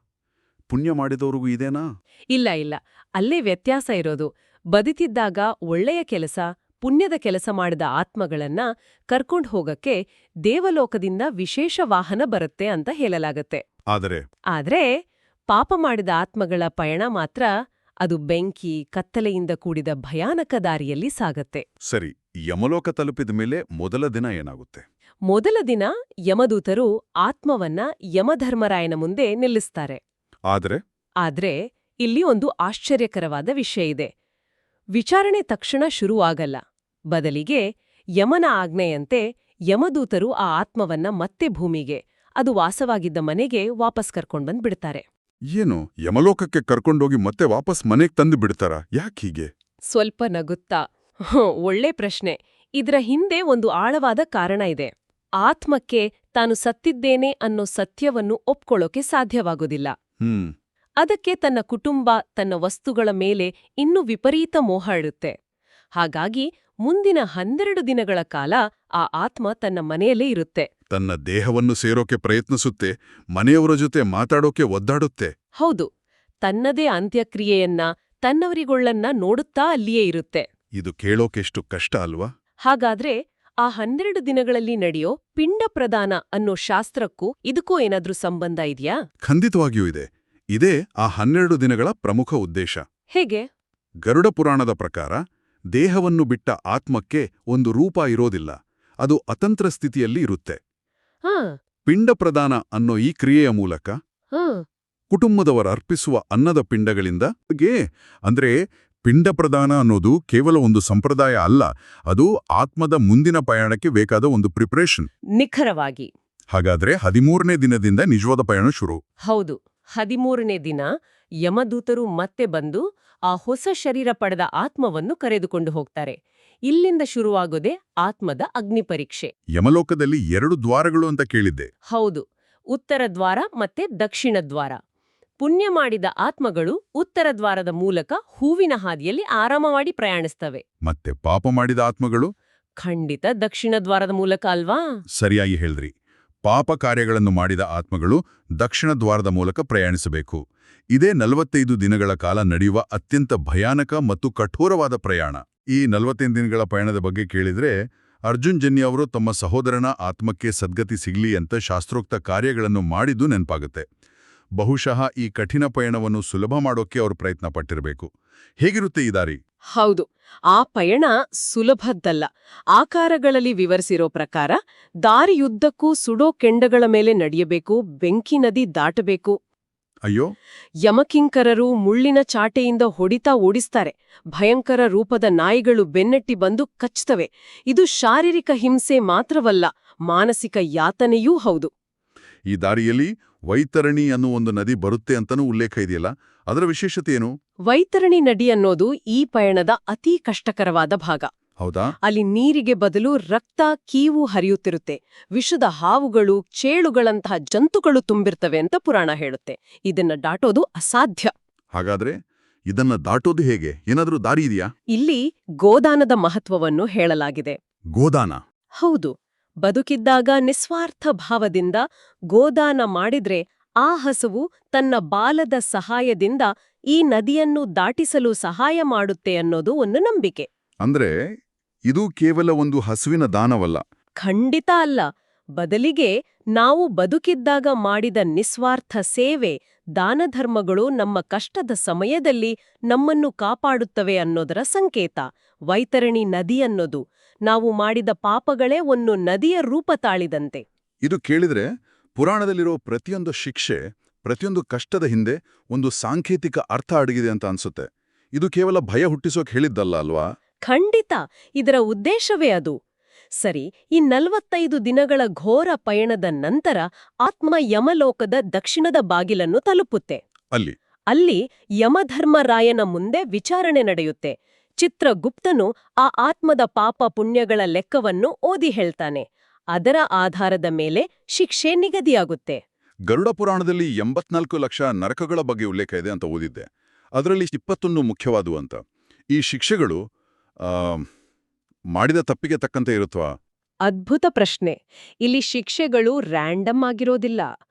ಪುಣ್ಯ ಮಾಡಿದವ್ರಿಗೂ ಇದೇನಾ? ಇಲ್ಲ, ಅಲ್ಲೇ ವ್ಯತ್ಯಾಸ ಇರೋದು. ಬದುಕಿದ್ದಾಗ ಒಳ್ಳೆಯ ಕೆಲಸ, ಪುಣ್ಯದ ಕೆಲಸ ಮಾಡಿದ ಆತ್ಮಗಳನ್ನ ಕರ್ಕೊಂಡ್ ಹೋಗಕ್ಕೆ ದೇವಲೋಕದಿಂದ ವಿಶೇಷ ವಾಹನ ಬರುತ್ತೆ ಅಂತ ಹೇಳಲಾಗತ್ತೆ. ಆದ್ರೆ ಪಾಪ ಮಾಡಿದ ಆತ್ಮಗಳ ಪಯಣ ಮಾತ್ರ ಅದು ಬೆಂಕಿ, ಕತ್ತಲೆಯಿಂದ ಕೂಡಿದ ಭಯಾನಕ ದಾರಿಯಲ್ಲಿ ಸಾಗತ್ತೆ. ಸರಿ, ಯಮಲೋಕ ತಲುಪಿದ ಮೇಲೆ ಮೊದಲ ದಿನ ಏನಾಗುತ್ತೆ? ಮೊದಲ ದಿನ ಯಮದೂತರು ಆತ್ಮವನ್ನ ಯಮಧರ್ಮರಾಯನ ಮುಂದೆ ನಿಲ್ಲಿಸ್ತಾರೆ. ಆದ್ರೆ ಇಲ್ಲಿ ಒಂದು ಆಶ್ಚರ್ಯಕರವಾದ ವಿಷಯ ಇದೆ. ವಿಚಾರಣೆ ತಕ್ಷಣ ಶುರುವಾಗಲ್ಲ. ಬದಲಿಗೆ ಯಮನ ಆಜ್ಞೆಯಂತೆ ಯಮದೂತರು ಆ ಆತ್ಮವನ್ನ ಮತ್ತೆ ಭೂಮಿಗೆ, ಅದು ವಾಸವಾಗಿದ್ದ ಮನೆಗೆ ವಾಪಸ್ ಕರ್ಕೊಂಡ್ಬಂದ್ಬಿಡ್ತಾರೆ. ಏನು, ಯಮಲೋಕಕ್ಕೆ ಕರ್ಕೊಂಡೋಗಿ ಮತ್ತೆ ವಾಪಸ್ ಮನೆಗೆ ತಂದು ಬಿಡ್ತಾರ? ಯಾಕೀಗೆ? ಸ್ವಲ್ಪ ನಗುತ್ತಾ, ಒಳ್ಳೆ ಪ್ರಶ್ನೆ. ಇದ್ರ ಹಿಂದೆ ಒಂದು ಆಳವಾದ ಕಾರಣ ಇದೆ. ಆತ್ಮಕ್ಕೆ ತಾನು ಸತ್ತಿದ್ದೇನೆ ಅನ್ನೋ ಸತ್ಯವನ್ನು ಒಪ್ಕೊಳ್ಳೋಕೆ ಸಾಧ್ಯವಾಗೋದಿಲ್ಲ. ಅದಕ್ಕೆ ತನ್ನ ಕುಟುಂಬ, ತನ್ನ ವಸ್ತುಗಳ ಮೇಲೆ ಇನ್ನೂ ವಿಪರೀತ ಮೋಹ ಇರುತ್ತೆ. ಹಾಗಾಗಿ ಮುಂದಿನ 12 ದಿನಗಳ ಕಾಲ ಆ ಆತ್ಮ ತನ್ನ ಮನೆಯಲ್ಲೇ ಇರುತ್ತೆ. ತನ್ನ ದೇಹವನ್ನು ಸೇರೋಕೆ ಪ್ರಯತ್ನಿಸುತ್ತೆ, ಮನೆಯವರ ಜೊತೆ ಮಾತಾಡೋಕೆ ಒದ್ದಾಡುತ್ತೆ. ಹೌದು, ತನ್ನದೇ ಅಂತ್ಯಕ್ರಿಯೆಯನ್ನ, ತನ್ನವರಿಗೊಳ್ಳನ್ನ ನೋಡುತ್ತಾ ಅಲ್ಲಿಯೇ ಇರುತ್ತೆ. ಇದು ಕೇಳೋಕೆಷ್ಟು ಕಷ್ಟ ಅಲ್ವಾ? ಹಾಗಾದ್ರೆ ಆ 12 ದಿನಗಳಲ್ಲಿ ನಡೆಯೋ ಪಿಂಡ ಪ್ರದಾನ ಅನ್ನೋ ಶಾಸ್ತ್ರಕ್ಕೂ ಇದಕ್ಕೂ ಏನಾದ್ರೂ ಸಂಬಂಧ ಇದೆಯಾ? ಖಂಡಿತವಾಗಿಯೂ ಇದೆ. ಇದೇ ಆ 12 ದಿನಗಳ ಪ್ರಮುಖ ಉದ್ದೇಶ. ಹೇಗೆ? ಗರುಡ ಪುರಾಣದ ಪ್ರಕಾರ ದೇಹವನ್ನು ಬಿಟ್ಟ ಆತ್ಮಕ್ಕೆ ಒಂದು ರೂಪ ಇರೋದಿಲ್ಲ, ಅದು ಅತಂತ್ರ ಸ್ಥಿತಿಯಲ್ಲಿ ಇರುತ್ತೆ. ಪಿಂಡ ಪ್ರದಾನ ಅನ್ನೋ ಈ ಕ್ರಿಯೆಯ ಮೂಲಕ ಕುಟುಂಬದವರು ಅರ್ಪಿಸುವ ಅನ್ನದ ಪಿಂಡಗಳಿಂದ ಅಂದ್ರೆ ಪಿಂಡ ಪ್ರದಾನ ಅನ್ನೋದು ಕೇವಲ ಒಂದು ಸಂಪ್ರದಾಯ ಅಲ್ಲ, ಅದು ಆತ್ಮದ ಮುಂದಿನ ಪಯಣಕ್ಕೆ ಬೇಕಾದ ಒಂದು ಪ್ರಿಪರೇಷನ್. ನಿಖರವಾಗಿ. ಹಾಗಾದ್ರೆ 13ನೇ ದಿನದಿಂದ ನಿಜವಾದ ಪಯಣ ಶುರು. ಹೌದು, 13ನೇ ದಿನ ಯಮದೂತರು ಮತ್ತೆ ಬಂದು ಆ ಹೊಸ ಶರೀರ ಪಡೆದ ಆತ್ಮವನ್ನು ಕರೆದುಕೊಂಡು ಹೋಗ್ತಾರೆ. ಇಲ್ಲಿಂದ ಶುರುವಾಗೋದೇ ಆತ್ಮದ ಅಗ್ನಿಪರೀಕ್ಷೆ. ಯಮಲೋಕದಲ್ಲಿ 2 ದ್ವಾರಗಳು ಅಂತ ಕೇಳಿದ್ದೆ. ಹೌದು, ಉತ್ತರ ದ್ವಾರ ಮತ್ತೆ ದಕ್ಷಿಣ ದ್ವಾರ. ಪುಣ್ಯ ಮಾಡಿದ ಆತ್ಮಗಳು ಉತ್ತರ ದ್ವಾರದ ಮೂಲಕ ಹೂವಿನ ಹಾದಿಯಲ್ಲಿ ಆರಾಮವಾಗಿ ಪ್ರಯಾಣಿಸ್ತವೆ. ಮತ್ತೆ ಪಾಪ ಮಾಡಿದ ಆತ್ಮಗಳು? ಖಂಡಿತ ದಕ್ಷಿಣ ದ್ವಾರದ ಮೂಲಕ ಅಲ್ವಾ? ಸರಿಯಾಗಿ ಹೇಳಿದ್ರಿ. ಪಾಪ ಕಾರ್ಯಗಳನ್ನು ಮಾಡಿದ ಆತ್ಮಗಳು ದಕ್ಷಿಣ ದ್ವಾರದ ಮೂಲಕ ಪ್ರಯಾಣಿಸಬೇಕು. ಇದೇ 45 ದಿನಗಳ ಕಾಲ ನಡೆಯುವ ಅತ್ಯಂತ ಭಯಾನಕ ಮತ್ತು ಕಠೋರವಾದ ಪ್ರಯಾಣ. ಈ 45 ದಿನಗಳ ಪಯಣದ ಬಗ್ಗೆ ಕೇಳಿದ್ರೆ ಅರ್ಜುನ್ ಜನ್ಯ ಅವರು ತಮ್ಮ ಸಹೋದರನ ಆತ್ಮಕ್ಕೆ ಸದ್ಗತಿ ಸಿಗ್ಲಿ ಅಂತ ಶಾಸ್ತ್ರೋಕ್ತ ಕಾರ್ಯಗಳನ್ನು ಮಾಡಿದ್ದು ನೆನಪಾಗುತ್ತೆ. ಬಹುಶಃ ಈ ಕಠಿಣ ಪಯಣವನ್ನು ಸುಲಭ ಮಾಡೋಕೆ ಅವರು ಪ್ರಯತ್ನ ಪಟ್ಟಿರಬೇಕು. ಹೇಗಿರುತ್ತೆ ಈ ದಾರಿ? ಹೌದು, ಆ ಪಯಣ ಸುಲಭದ್ದಲ್ಲ. ಆಕಾರಗಳಲ್ಲಿ ವಿವರಿಸಿರೋ ಪ್ರಕಾರ ದಾರಿಯುದ್ದಕ್ಕೂ ಸುಡೋ ಕೆಂಡಗಳ ಮೇಲೆ ನಡೆಯಬೇಕು, ಬೆಂಕಿ ನದಿ ದಾಟಬೇಕು. ಅಯ್ಯೋ, ಯಮಕಿಂಕರರು ಮುಳ್ಳಿನ ಚಾಟೆಯಿಂದ ಹೊಡಿತಾ ಓಡಿಸ್ತಾರೆ. ಭಯಂಕರ ರೂಪದ ನಾಯಿಗಳು ಬೆನ್ನಟ್ಟಿ ಬಂದು ಕಚ್ಚುತ್ತವೆ. ಇದು ಶಾರೀರಿಕ ಹಿಂಸೆ ಮಾತ್ರವಲ್ಲ, ಮಾನಸಿಕ ಯಾತನೆಯೂ ಹೌದು. ಈ ದಾರಿಯಲ್ಲಿ ವೈತರಣಿ ಅನ್ನೋ ಒಂದು ನದಿ ಬರುತ್ತೆ ಅಂತನೂ ಉಲ್ಲೇಖ ಇದೆಯಲ್ಲ, ಅದರ ವಿಶೇಷತೆ ಏನು? ವೈತರಣಿ ನದಿ ಅನ್ನೋದು ಈ ಪಯಣದ ಅತೀ ಕಷ್ಟಕರವಾದ ಭಾಗ. ಹೌದಾ? ಅಲ್ಲಿ ನೀರಿಗೆ ಬದಲು ರಕ್ತ, ಕೀವು ಹರಿಯುತ್ತಿರುತ್ತೆ. ವಿಷದ ಹಾವುಗಳು, ಚೇಳುಗಳಂತಹ ಜಂತುಗಳು ತುಂಬಿರ್ತವೆ ಅಂತ ಪುರಾಣ ಹೇಳುತ್ತೆ. ಇದನ್ನ ದಾಟೋದು ಅಸಾಧ್ಯ. ಹಾಗಾದ್ರೆ ಇದನ್ನ ದಾಟೋದು ಹೇಗೆ? ಏನಾದ್ರೂ ದಾರಿ ಇದೆಯಾ? ಇಲ್ಲಿ ಗೋದಾನದ ಮಹತ್ವವನ್ನು ಹೇಳಲಾಗಿದೆ. ಗೋದಾನ? ಹೌದು, ಬದುಕಿದ್ದಾಗ ನಿಸ್ವಾರ್ಥ ಭಾವದಿಂದ ಗೋದಾನ ಮಾಡಿದ್ರೆ ಆ ಹಸುವು ತನ್ನ ಬಾಲದ ಸಹಾಯದಿಂದ ಈ ನದಿಯನ್ನು ದಾಟಿಸಲು ಸಹಾಯ ಮಾಡುತ್ತೆ ಅನ್ನೋದು ಒಂದು ನಂಬಿಕೆ. ಅಂದ್ರೆ ಇದು ಕೇವಲ ಒಂದು ಹಸುವಿನ ದಾನವಲ್ಲ. ಖಂಡಿತ ಅಲ್ಲ. ಬದಲಿಗೆ ನಾವು ಬದುಕಿದ್ದಾಗ ಮಾಡಿದ ನಿಸ್ವಾರ್ಥ ಸೇವೆ, ದಾನಧರ್ಮಗಳು ನಮ್ಮ ಕಷ್ಟದ ಸಮಯದಲ್ಲಿ ನಮ್ಮನ್ನು ಕಾಪಾಡುತ್ತವೆ ಅನ್ನೋದರ ಸಂಕೇತ. ವೈತರಣಿ ನದಿ ಅನ್ನೋದು ನಾವು ಮಾಡಿದ ಪಾಪಗಳೇ ಒಂದು ನದಿಯ ರೂಪ ತಾಳಿದಂತೆ. ಇದು ಕೇಳಿದ್ರೆ ಪುರಾಣದಲ್ಲಿರೋ ಪ್ರತಿಯೊಂದು ಶಿಕ್ಷೆ, ಪ್ರತಿಯೊಂದು ಕಷ್ಟದ ಹಿಂದೆ ಒಂದು ಸಾಂಕೇತಿಕ ಅರ್ಥ ಅಡಗಿದೆ ಅಂತ ಅನ್ಸುತ್ತೆ. ಇದು ಕೇವಲ ಭಯ ಹುಟ್ಟಿಸೋಕೆ ಹೇಳಿದ್ದಲ್ಲ ಅಲ್ವಾ? ಖಂಡಿತ, ಇದರ ಉದ್ದೇಶವೇ ಅದು. ಸರಿ, ಈ 45 ದಿನಗಳ ಘೋರ ಪಯಣದ ನಂತರ ಆತ್ಮ ಯಮಲೋಕದ ದಕ್ಷಿಣದ ಬಾಗಿಲನ್ನು ತಲುಪುತ್ತೆ. ಅಲ್ಲಿ ಯಮಧರ್ಮರಾಯನ ಮುಂದೆ ವಿಚಾರಣೆ ನಡೆಯುತ್ತೆ. ಚಿತ್ರಗುಪ್ತನು ಆ ಆತ್ಮದ ಪಾಪ ಪುಣ್ಯಗಳ ಲೆಕ್ಕವನ್ನು ಓದಿ ಹೇಳ್ತಾನೆ. ಅದರ ಆಧಾರದ ಮೇಲೆ ಶಿಕ್ಷೆ ನಿಗದಿಯಾಗುತ್ತೆ. ಗರುಡ ಪುರಾಣದಲ್ಲಿ 84 ಲಕ್ಷ ನರಕಗಳ ಬಗ್ಗೆ ಉಲ್ಲೇಖ ಇದೆ ಅಂತ ಓದಿದ್ದೆ. ಅದರಲ್ಲಿ 21 ಮುಖ್ಯವಾದವು ಅಂತ. ಈ ಶಿಕ್ಷೆಗಳು ಮಾಡಿದ ತಪ್ಪಿಗೆ ತಕ್ಕಂತೆ ಇರುತ್ತವಾ? ಅದ್ಭುತ ಪ್ರಶ್ನೆ. ಇಲ್ಲಿ ಶಿಕ್ಷೆಗಳು ರ್ಯಾಂಡಮ್ ಆಗಿರೋದಿಲ್ಲ.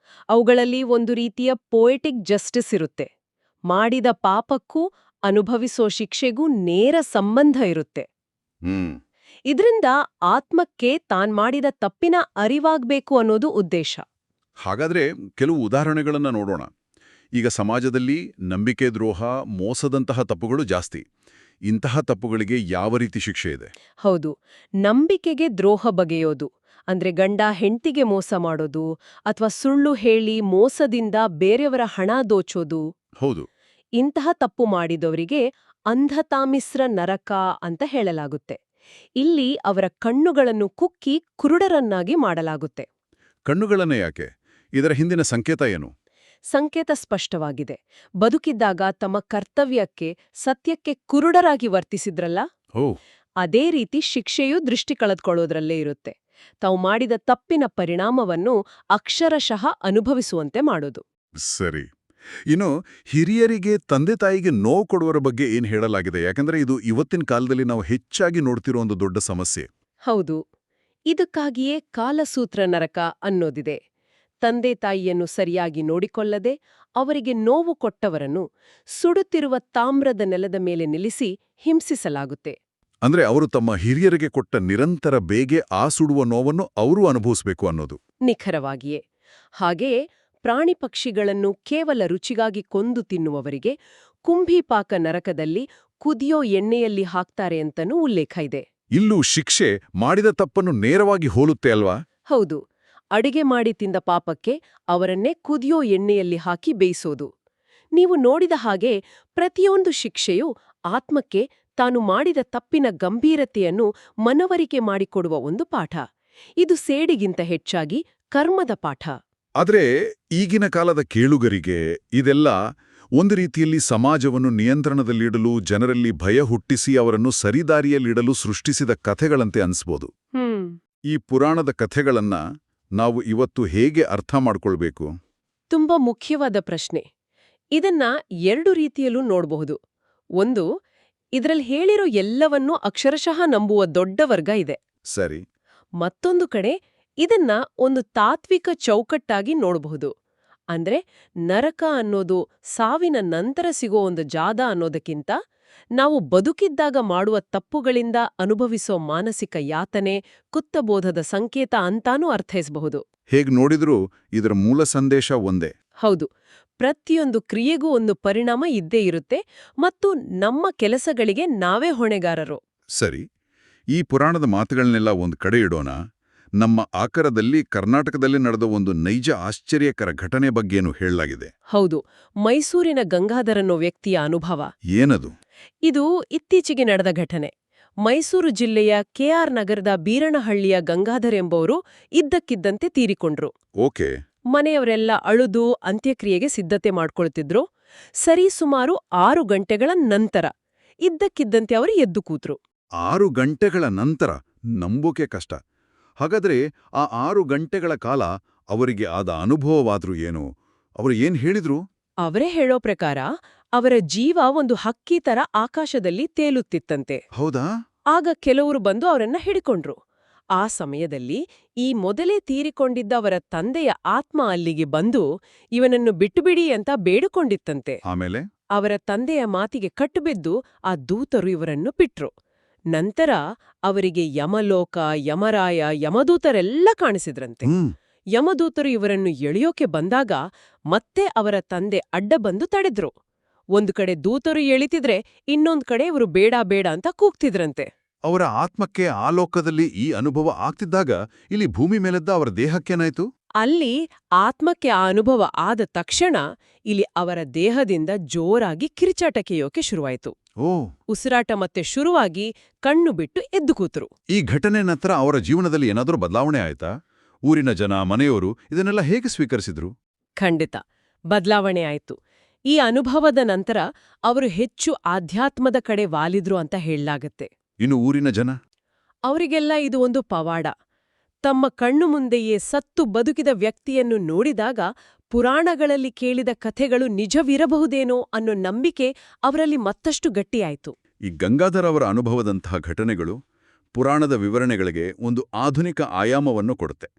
ಅವುಗಳಲ್ಲಿ ಒಂದು ರೀತಿಯ ಪೋಯೆಟಿಕ್ ಜಸ್ಟಿಸ್ ಇರುತ್ತೆ. ಮಾಡಿದ ಪಾಪಕ್ಕೂ ಅನುಭವಿಸೋ ಶಿಕ್ಷೆಗೂ ನೇರ ಸಂಬಂಧ ಇರುತ್ತೆ. ಇದರಿಂದ ಆತ್ಮಕ್ಕೆ ತಾನ್ ಮಾಡಿದ ತಪ್ಪಿನ ಅರಿವಾಗ್ಬೇಕು ಅನ್ನೋದು ಉದ್ದೇಶ. ಹಾಗಾದ್ರೆ ಕೆಲವು ಉದಾಹರಣೆಗಳನ್ನ ನೋಡೋಣ. ಈಗ ಸಮಾಜದಲ್ಲಿ ನಂಬಿಕೆ ದ್ರೋಹ, ಮೋಸದಂತಹ ತಪ್ಪುಗಳು ಜಾಸ್ತಿ. ಇಂತಹ ತಪ್ಪುಗಳಿಗೆ ಯಾವ ರೀತಿ ಶಿಕ್ಷೆ ಇದೆ? ಹೌದು, ನಂಬಿಕೆಗೆ ದ್ರೋಹ ಬಗೆಯೋದು ಅಂದ್ರೆ ಗಂಡ ಹೆಂಡ್ತಿಗೆ ಮೋಸ ಮಾಡೋದು, ಅಥವಾ ಸುಳ್ಳು ಹೇಳಿ ಮೋಸದಿಂದ ಬೇರೆಯವರ ಹಣ ದೋಚೋದು. ಹೌದು, ಇಂತಹ ತಪ್ಪು ಮಾಡಿದವರಿಗೆ ಅಂಧತಾಮಿಸ್ರ ನರಕ ಅಂತ ಹೇಳಲಾಗುತ್ತೆ. ಇಲ್ಲಿ ಅವರ ಕಣ್ಣುಗಳನ್ನು ಕುಕ್ಕಿ ಕುರುಡರನ್ನಾಗಿ ಮಾಡಲಾಗುತ್ತೆ. ಕಣ್ಣುಗಳನ್ನೇ ಯಾಕೆ? ಇದರ ಹಿಂದಿನ ಸಂಕೇತ ಏನು? ಸಂಕೇತ ಸ್ಪಷ್ಟವಾಗಿದೆ. ಬದುಕಿದ್ದಾಗ ತಮ್ಮ ಕರ್ತವ್ಯಕ್ಕೆ, ಸತ್ಯಕ್ಕೆ ಕುರುಡರಾಗಿ ವರ್ತಿಸಿದ್ರಲ್ಲ, ಅದೇ ರೀತಿ ಶಿಕ್ಷೆಯೂ ದೃಷ್ಟಿ ಕಳೆದುಕೊಳ್ಳೋದ್ರಲ್ಲೇ ಇರುತ್ತೆ. ತಾವು ಮಾಡಿದ ತಪ್ಪಿನ ಪರಿಣಾಮವನ್ನು ಅಕ್ಷರಶಃ ಅನುಭವಿಸುವಂತೆ ಮಾಡೋದು. ಸರಿ. ಇನ್ನು ಹಿರಿಯರಿಗೆ, ತಂದೆ ತಾಯಿಗೆ ನೋವು ಕೊಡುವರ ಬಗ್ಗೆ ಏನ್ ಹೇಳಲಾಗಿದೆ? ಯಾಕಂದ್ರೆ ಇದು ಇವತ್ತಿನ ಕಾಲದಲ್ಲಿ ನಾವು ಹೆಚ್ಚಾಗಿ ನೋಡ್ತಿರೋ ಒಂದು ದೊಡ್ಡ ಸಮಸ್ಯೆ. ಹೌದು, ಇದಕ್ಕಾಗಿಯೇ ಕಾಲಸೂತ್ರ ನರಕ ಅನ್ನೋದಿದೆ. ತಂದೆ ತಾಯಿಯನ್ನು ಸರಿಯಾಗಿ ನೋಡಿಕೊಳ್ಳದೆ ಅವರಿಗೆ ನೋವು ಕೊಟ್ಟವರನ್ನು ಸುಡುತ್ತಿರುವ ತಾಮ್ರದ ನೆಲದ ಮೇಲೆ ನಿಲ್ಲಿಸಿ ಹಿಂಸಿಸಲಾಗುತ್ತೆ. ಅಂದ್ರೆ ಅವರು ತಮ್ಮ ಹಿರಿಯರಿಗೆ ಕೊಟ್ಟ ನಿರಂತರ ಬೇಗೆ ಆ ಸುಡುವ ನೋವನ್ನು ಅವರೂ ಅನುಭವಿಸಬೇಕು ಅನ್ನೋದು. ನಿಖರವಾಗಿಯೇ. ಹಾಗೆಯೇ ಪ್ರಾಣಿ ಪಕ್ಷಿಗಳನ್ನು ಕೇವಲ ರುಚಿಗಾಗಿ ಕೊಂದು ತಿನ್ನುವವರಿಗೆ ಕುಂಭೀಪಾಕ ನರಕದಲ್ಲಿ ಕುದಿಯೋ ಎಣ್ಣೆಯಲ್ಲಿ ಹಾಕ್ತಾರೆ ಅಂತನೂ ಉಲ್ಲೇಖ ಇದೆ. ಇಲ್ಲೂ ಶಿಕ್ಷೆ ಮಾಡಿದ ತಪ್ಪನ್ನು ನೇರವಾಗಿ ಹೋಲುತ್ತೆ ಅಲ್ವಾ? ಹೌದು, ಅಡಿಗೆ ಮಾಡಿ ತಿಂದ ಪಾಪಕ್ಕೆ ಅವರನ್ನೇ ಕುದಿಯೋ ಎಣ್ಣೆಯಲ್ಲಿ ಹಾಕಿ ಬೇಯಿಸೋದು. ನೀವು ನೋಡಿದ ಹಾಗೆ ಪ್ರತಿಯೊಂದು ಶಿಕ್ಷೆಯೂ ಆತ್ಮಕ್ಕೆ ತಾನು ಮಾಡಿದ ತಪ್ಪಿನ ಗಂಭೀರತೆಯನ್ನು ಮನವರಿಕೆ ಮಾಡಿಕೊಡುವ ಒಂದು ಪಾಠ. ಇದು ಸೇಡಿಗಿಂತ ಹೆಚ್ಚಾಗಿ ಕರ್ಮದ ಪಾಠ. ಆದ್ರೆ ಈಗಿನ ಕಾಲದ ಕೇಳುಗರಿಗೆ ಇದೆಲ್ಲ ಒಂದು ರೀತಿಯಲ್ಲಿ ಸಮಾಜವನ್ನು ನಿಯಂತ್ರಣದಲ್ಲಿಡಲು, ಜನರಲ್ಲಿ ಭಯ ಹುಟ್ಟಿಸಿ ಅವರನ್ನು ಸರಿದಾರಿಯಲ್ಲಿಡಲು ಸೃಷ್ಟಿಸಿದ ಕಥೆಗಳಂತೆ ಅನ್ಸ್ಬೋದು. ಈ ಪುರಾಣದ ಕಥೆಗಳನ್ನ ನಾವು ಇವತ್ತು ಹೇಗೆ ಅರ್ಥ ಮಾಡ್ಕೊಳ್ಬೇಕು? ತುಂಬಾ ಮುಖ್ಯವಾದ ಪ್ರಶ್ನೆ. ಇದನ್ನ 2 ರೀತಿಯಲ್ಲೂ ನೋಡಬಹುದು. ಒಂದು, ಇದರಲ್ಲಿ ಹೇಳಿರೋ ಎಲ್ಲವನ್ನೂ ಅಕ್ಷರಶಃ ನಂಬುವ ದೊಡ್ಡ ವರ್ಗ ಇದೆ. ಸರಿ. ಮತ್ತೊಂದು ಕಡೆ ಇದನ್ನ ಒಂದು ತಾತ್ವಿಕ ಚೌಕಟ್ಟಾಗಿ ನೋಡಬಹುದು. ಅಂದ್ರೆ ನರಕ ಅನ್ನೋದು ಸಾವಿನ ನಂತರ ಸಿಗೋ ಒಂದು ಜಾದ ಅನ್ನೋದಕ್ಕಿಂತ ನಾವು ಬದುಕಿದ್ದಾಗ ಮಾಡುವ ತಪ್ಪುಗಳಿಂದ ಅನುಭವಿಸೋ ಮಾನಸಿಕ ಯಾತನೆ, ಕುತ್ತಬೋಧದ ಸಂಕೇತ ಅಂತಾನೂ ಅರ್ಥೈಸಬಹುದು. ಹೇಗ್ ನೋಡಿದ್ರೂ ಇದರ ಮೂಲ ಸಂದೇಶ ಒಂದೇ. ಹೌದು, ಪ್ರತಿಯೊಂದು ಕ್ರಿಯೆಗೂ ಒಂದು ಪರಿಣಾಮ ಇದ್ದೇ ಇರುತ್ತೆ ಮತ್ತು ನಮ್ಮ ಕೆಲಸಗಳಿಗೆ ನಾವೇ ಹೊಣೆಗಾರರು. ಸರಿ, ಈ ಪುರಾಣದ ಮಾತುಗಳನ್ನೆಲ್ಲ ಒಂದು ಕಡೆ ಇಡೋಣ. ನಮ್ಮ ಆಕರದಲ್ಲಿ ಕರ್ನಾಟಕದಲ್ಲಿ ನಡೆದ ಒಂದು ನೈಜ ಆಶ್ಚರ್ಯಕರ ಘಟನೆ ಬಗ್ಗೆನೂ ಹೇಳಲಾಗಿದೆ. ಹೌದು, ಮೈಸೂರಿನ ಗಂಗಾಧರನ್ನೋ ವ್ಯಕ್ತಿಯ ಅನುಭವ. ಏನದು? ಇದು ಇತ್ತೀಚೆಗೆ ನಡೆದ ಘಟನೆ. ಮೈಸೂರು ಜಿಲ್ಲೆಯ ಕೆಆರ್ ನಗರದ ಬೀರನಹಳ್ಳಿಯ ಗಂಗಾಧರ್ ಎಂಬುವರು ಇದ್ದಕ್ಕಿದ್ದಂತೆ ತೀರಿಕೊಂಡ್ರು. ಓಕೆ. ಮನೆಯವರೆಲ್ಲ ಅಳುದು ಅಂತ್ಯಕ್ರಿಯೆಗೆ ಸಿದ್ಧತೆ ಮಾಡ್ಕೊಳ್ತಿದ್ರು. ಸರಿ ಸುಮಾರು 6 ಗಂಟೆಗಳ ನಂತರ ಇದ್ದಕ್ಕಿದ್ದಂತೆ ಅವರು ಎದ್ದು ಕೂತ್ರು. 6 ಗಂಟೆಗಳ ನಂತರ? ನಂಬೋಕೆ ಕಷ್ಟ. ಹಾಗಾದ್ರೆ ಆ 6 ಗಂಟೆಗಳ ಕಾಲ ಅವರಿಗೆ ಆದ ಅನುಭವವಾದ್ರೂ ಏನು? ಅವರು ಏನ್ ಹೇಳಿದ್ರು? ಅವರೇ ಹೇಳೋ ಪ್ರಕಾರ ಅವರ ಜೀವ ಒಂದು ಹಕ್ಕಿ ತರ ಆಕಾಶದಲ್ಲಿ ತೇಲುತ್ತಿತ್ತಂತೆ. ಹೌದಾ? ಆಗ ಕೆಲವರು ಬಂದು ಅವರನ್ನ ಹಿಡಿಕೊಂಡ್ರು. ಆ ಸಮಯದಲ್ಲಿ ಈ ಮೊದಲೇ ತೀರಿಕೊಂಡಿದ್ದ ಅವರ ತಂದೆಯ ಆತ್ಮ ಅಲ್ಲಿಗೆ ಬಂದು ಇವನನ್ನು ಬಿಟ್ಟುಬಿಡಿ ಅಂತ ಬೇಡಿಕೊಂಡಿತ್ತಂತೆ. ಆಮೇಲೆ ಅವರ ತಂದೆಯ ಮಾತಿಗೆ ಕಟ್ಟುಬಿದ್ದು ಆ ದೂತರು ಇವರನ್ನು ಬಿಟ್ರು. ನಂತರ ಅವರಿಗೆ ಯಮಲೋಕ, ಯಮರಾಯ, ಯಮದೂತರೆಲ್ಲ ಕಾಣಿಸಿದ್ರಂತೆ. ಯಮದೂತರು ಇವರನ್ನು ಎಳೆಯೋಕೆ ಬಂದಾಗ ಮತ್ತೆ ಅವರ ತಂದೆ ಅಡ್ಡ ಬಂದು ತಡೆದ್ರು. ಒಂದು ಕಡೆ ದೂತರು ಎಳಿತಿದ್ರೆ ಇನ್ನೊಂದ್ ಕಡೆ ಇವರು ಬೇಡ ಬೇಡ ಅಂತ ಕೂಗ್ತಿದ್ರಂತೆ. ಅವರ ಆತ್ಮಕ್ಕೆ ಆ ಲೋಕದಲ್ಲಿ ಈ ಅನುಭವ ಆಗ್ತಿದ್ದಾಗ ಇಲ್ಲಿ ಭೂಮಿ ಮೇಲೆದ್ದ ಅವರ ದೇಹಕ್ಕೇನಾಯ್ತು? ಅಲ್ಲಿ ಆತ್ಮಕ್ಕೆ ಆ ಅನುಭವ ಆದ ತಕ್ಷಣ ಇಲ್ಲಿ ಅವರ ದೇಹದಿಂದ ಜೋರಾಗಿ ಕಿರಿಚಾಟಕೆಯೋಕೆ ಶುರುವಾಯಿತು. ಉಸಿರಾಟ ಮತ್ತೆ ಶುರುವಾಗಿ ಕಣ್ಣು ಬಿಟ್ಟು ಎದ್ದು ಕೂತರು. ಈ ಘಟನೆ ನಂತರ ಅವರ ಜೀವನದಲ್ಲಿ ಏನಾದರೂ ಬದಲಾವಣೆ ಆಯ್ತಾ? ಊರಿನ ಜನ, ಮನೆಯವರು ಇದನ್ನೆಲ್ಲ ಹೇಗೆ ಸ್ವೀಕರಿಸಿದ್ರು? ಖಂಡಿತ ಬದಲಾವಣೆ ಆಯ್ತು. ಈ ಅನುಭವದ ನಂತರ ಅವರು ಹೆಚ್ಚು ಆಧ್ಯಾತ್ಮದ ಕಡೆ ವಾಲಿದ್ರು ಅಂತ ಹೇಳಲಾಗತ್ತೆ. ಇನ್ನು ಊರಿನ ಜನ? ಅವರಿಗೆಲ್ಲ ಇದು ಒಂದು ಪವಾಡ. ತಮ್ಮ ಕಣ್ಣು ಮುಂದೆಯೇ ಸತ್ತು ಬದುಕಿದ ವ್ಯಕ್ತಿಯನ್ನು ನೋಡಿದಾಗ ಪುರಾಣಗಳಲ್ಲಿ ಕೇಳಿದ ಕಥೆಗಳು ನಿಜವಿರಬಹುದೇನೋ ಅನ್ನೋ ನಂಬಿಕೆ ಅವರಲ್ಲಿ ಮತ್ತಷ್ಟು ಗಟ್ಟಿಯಾಯಿತು. ಈ ಗಂಗಾಧರ ಅವರ ಅನುಭವದಂತಹ ಘಟನೆಗಳು ಪುರಾಣದ ವಿವರಣೆಗಳಿಗೆ ಒಂದು ಆಧುನಿಕ ಆಯಾಮವನ್ನು ಕೊಡುತ್ತೆ.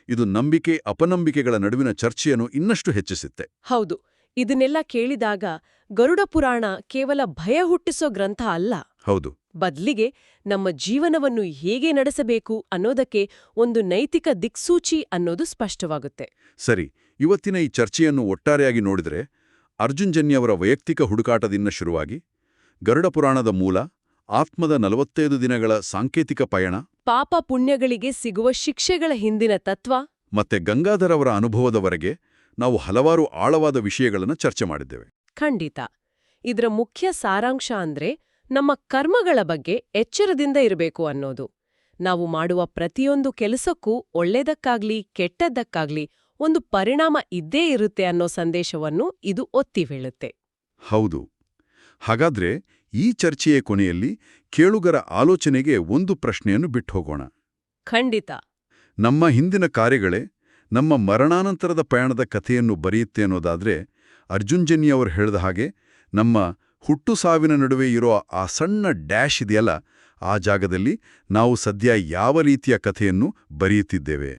ಇದು ನಂಬಿಕೆ ಅಪನಂಬಿಕೆಗಳ ನಡುವಿನ ಚರ್ಚೆಯನ್ನು ಇನ್ನಷ್ಟು ಹೆಚ್ಚಿಸುತ್ತೆ. ಹೌದು, ಇದನ್ನೆಲ್ಲ ಕೇಳಿದಾಗ ಗರುಡ ಪುರಾಣ ಕೇವಲ ಭಯ ಹುಟ್ಟಿಸೋ ಗ್ರಂಥ ಅಲ್ಲ. ಹೌದು, ಬದ್ಲಿಗೆ ನಮ್ಮ ಜೀವನವನ್ನು ಹೇಗೆ ನಡೆಸಬೇಕು ಅನ್ನೋದಕ್ಕೆ ಒಂದು ನೈತಿಕ ದಿಕ್ಸೂಚಿ ಅನ್ನೋದು ಸ್ಪಷ್ಟವಾಗುತ್ತೆ. ಸರಿ, ಇವತ್ತಿನ ಈ ಚರ್ಚೆಯನ್ನು ಒಟ್ಟಾರೆಯಾಗಿ ನೋಡಿದರೆ ಅರ್ಜುನ್ಜನ್ಯವರ ವೈಯಕ್ತಿಕ ಹುಡುಕಾಟದಿಂದ ಶುರುವಾಗಿ ಗರುಡ ಪುರಾಣದ ಮೂಲ, ಆತ್ಮದ 45 ದಿನಗಳ ಸಾಂಕೇತಿಕ ಪಯಣ, ಪಾಪ ಪುಣ್ಯಗಳಿಗೆ ಸಿಗುವ ಶಿಕ್ಷೆಗಳ ಹಿಂದಿನ ತತ್ವ, ಮತ್ತೆ ಗಂಗಾಧರ್ ಅವರ ಅನುಭವದವರೆಗೆ ನಾವು ಹಲವಾರು ಆಳವಾದ ವಿಷಯಗಳನ್ನು ಚರ್ಚೆ ಮಾಡಿದ್ದೇವೆ. ಖಂಡಿತ. ಇದರ ಮುಖ್ಯ ಸಾರಾಂಶ ಅಂದ್ರೆ ನಮ್ಮ ಕರ್ಮಗಳ ಬಗ್ಗೆ ಎಚ್ಚರದಿಂದ ಇರಬೇಕು ಅನ್ನೋದು. ನಾವು ಮಾಡುವ ಪ್ರತಿಯೊಂದು ಕೆಲಸಕ್ಕೂ ಒಳ್ಳೆದಕ್ಕಾಗ್ಲಿ ಕೆಟ್ಟದ್ದಕ್ಕಾಗ್ಲಿ ಒಂದು ಪರಿಣಾಮ ಇದ್ದೇ ಇರುತ್ತೆ ಅನ್ನೋ ಸಂದೇಶವನ್ನು ಇದು ಒತ್ತಿ ಹೇಳುತ್ತೆ. ಹೌದು. ಹಾಗಾದ್ರೆ ಈ ಚರ್ಚೆಯ ಕೊನೆಯಲ್ಲಿ ಕೇಳುಗರ ಆಲೋಚನೆಗೆ ಒಂದು ಪ್ರಶ್ನೆಯನ್ನು ಬಿಟ್ಟುಹೋಗೋಣ. ಖಂಡಿತ. ನಮ್ಮ ಹಿಂದಿನ ಕಾರ್ಯಗಳೇ ನಮ್ಮ ಮರಣಾನಂತರದ ಪಯಣದ ಕಥೆಯನ್ನು ಬರೆಯುತ್ತೆ ಅನ್ನೋದಾದ್ರೆ, ಅರ್ಜುನ್ಜನ್ಯವರು ಹೇಳಿದ ಹಾಗೆ ನಮ್ಮ ಹುಟ್ಟು ಸಾವಿನ ನಡುವೆ ಇರೋ ಆ ಸಣ್ಣ ಡ್ಯಾಶ್ ಇದೆಯಲ್ಲ, ಆ ಜಾಗದಲ್ಲಿ ನಾವು ಸದ್ಯ ಯಾವ ರೀತಿಯ ಕಥೆಯನ್ನು ಬರೆಯುತ್ತಿದ್ದೇವೆ?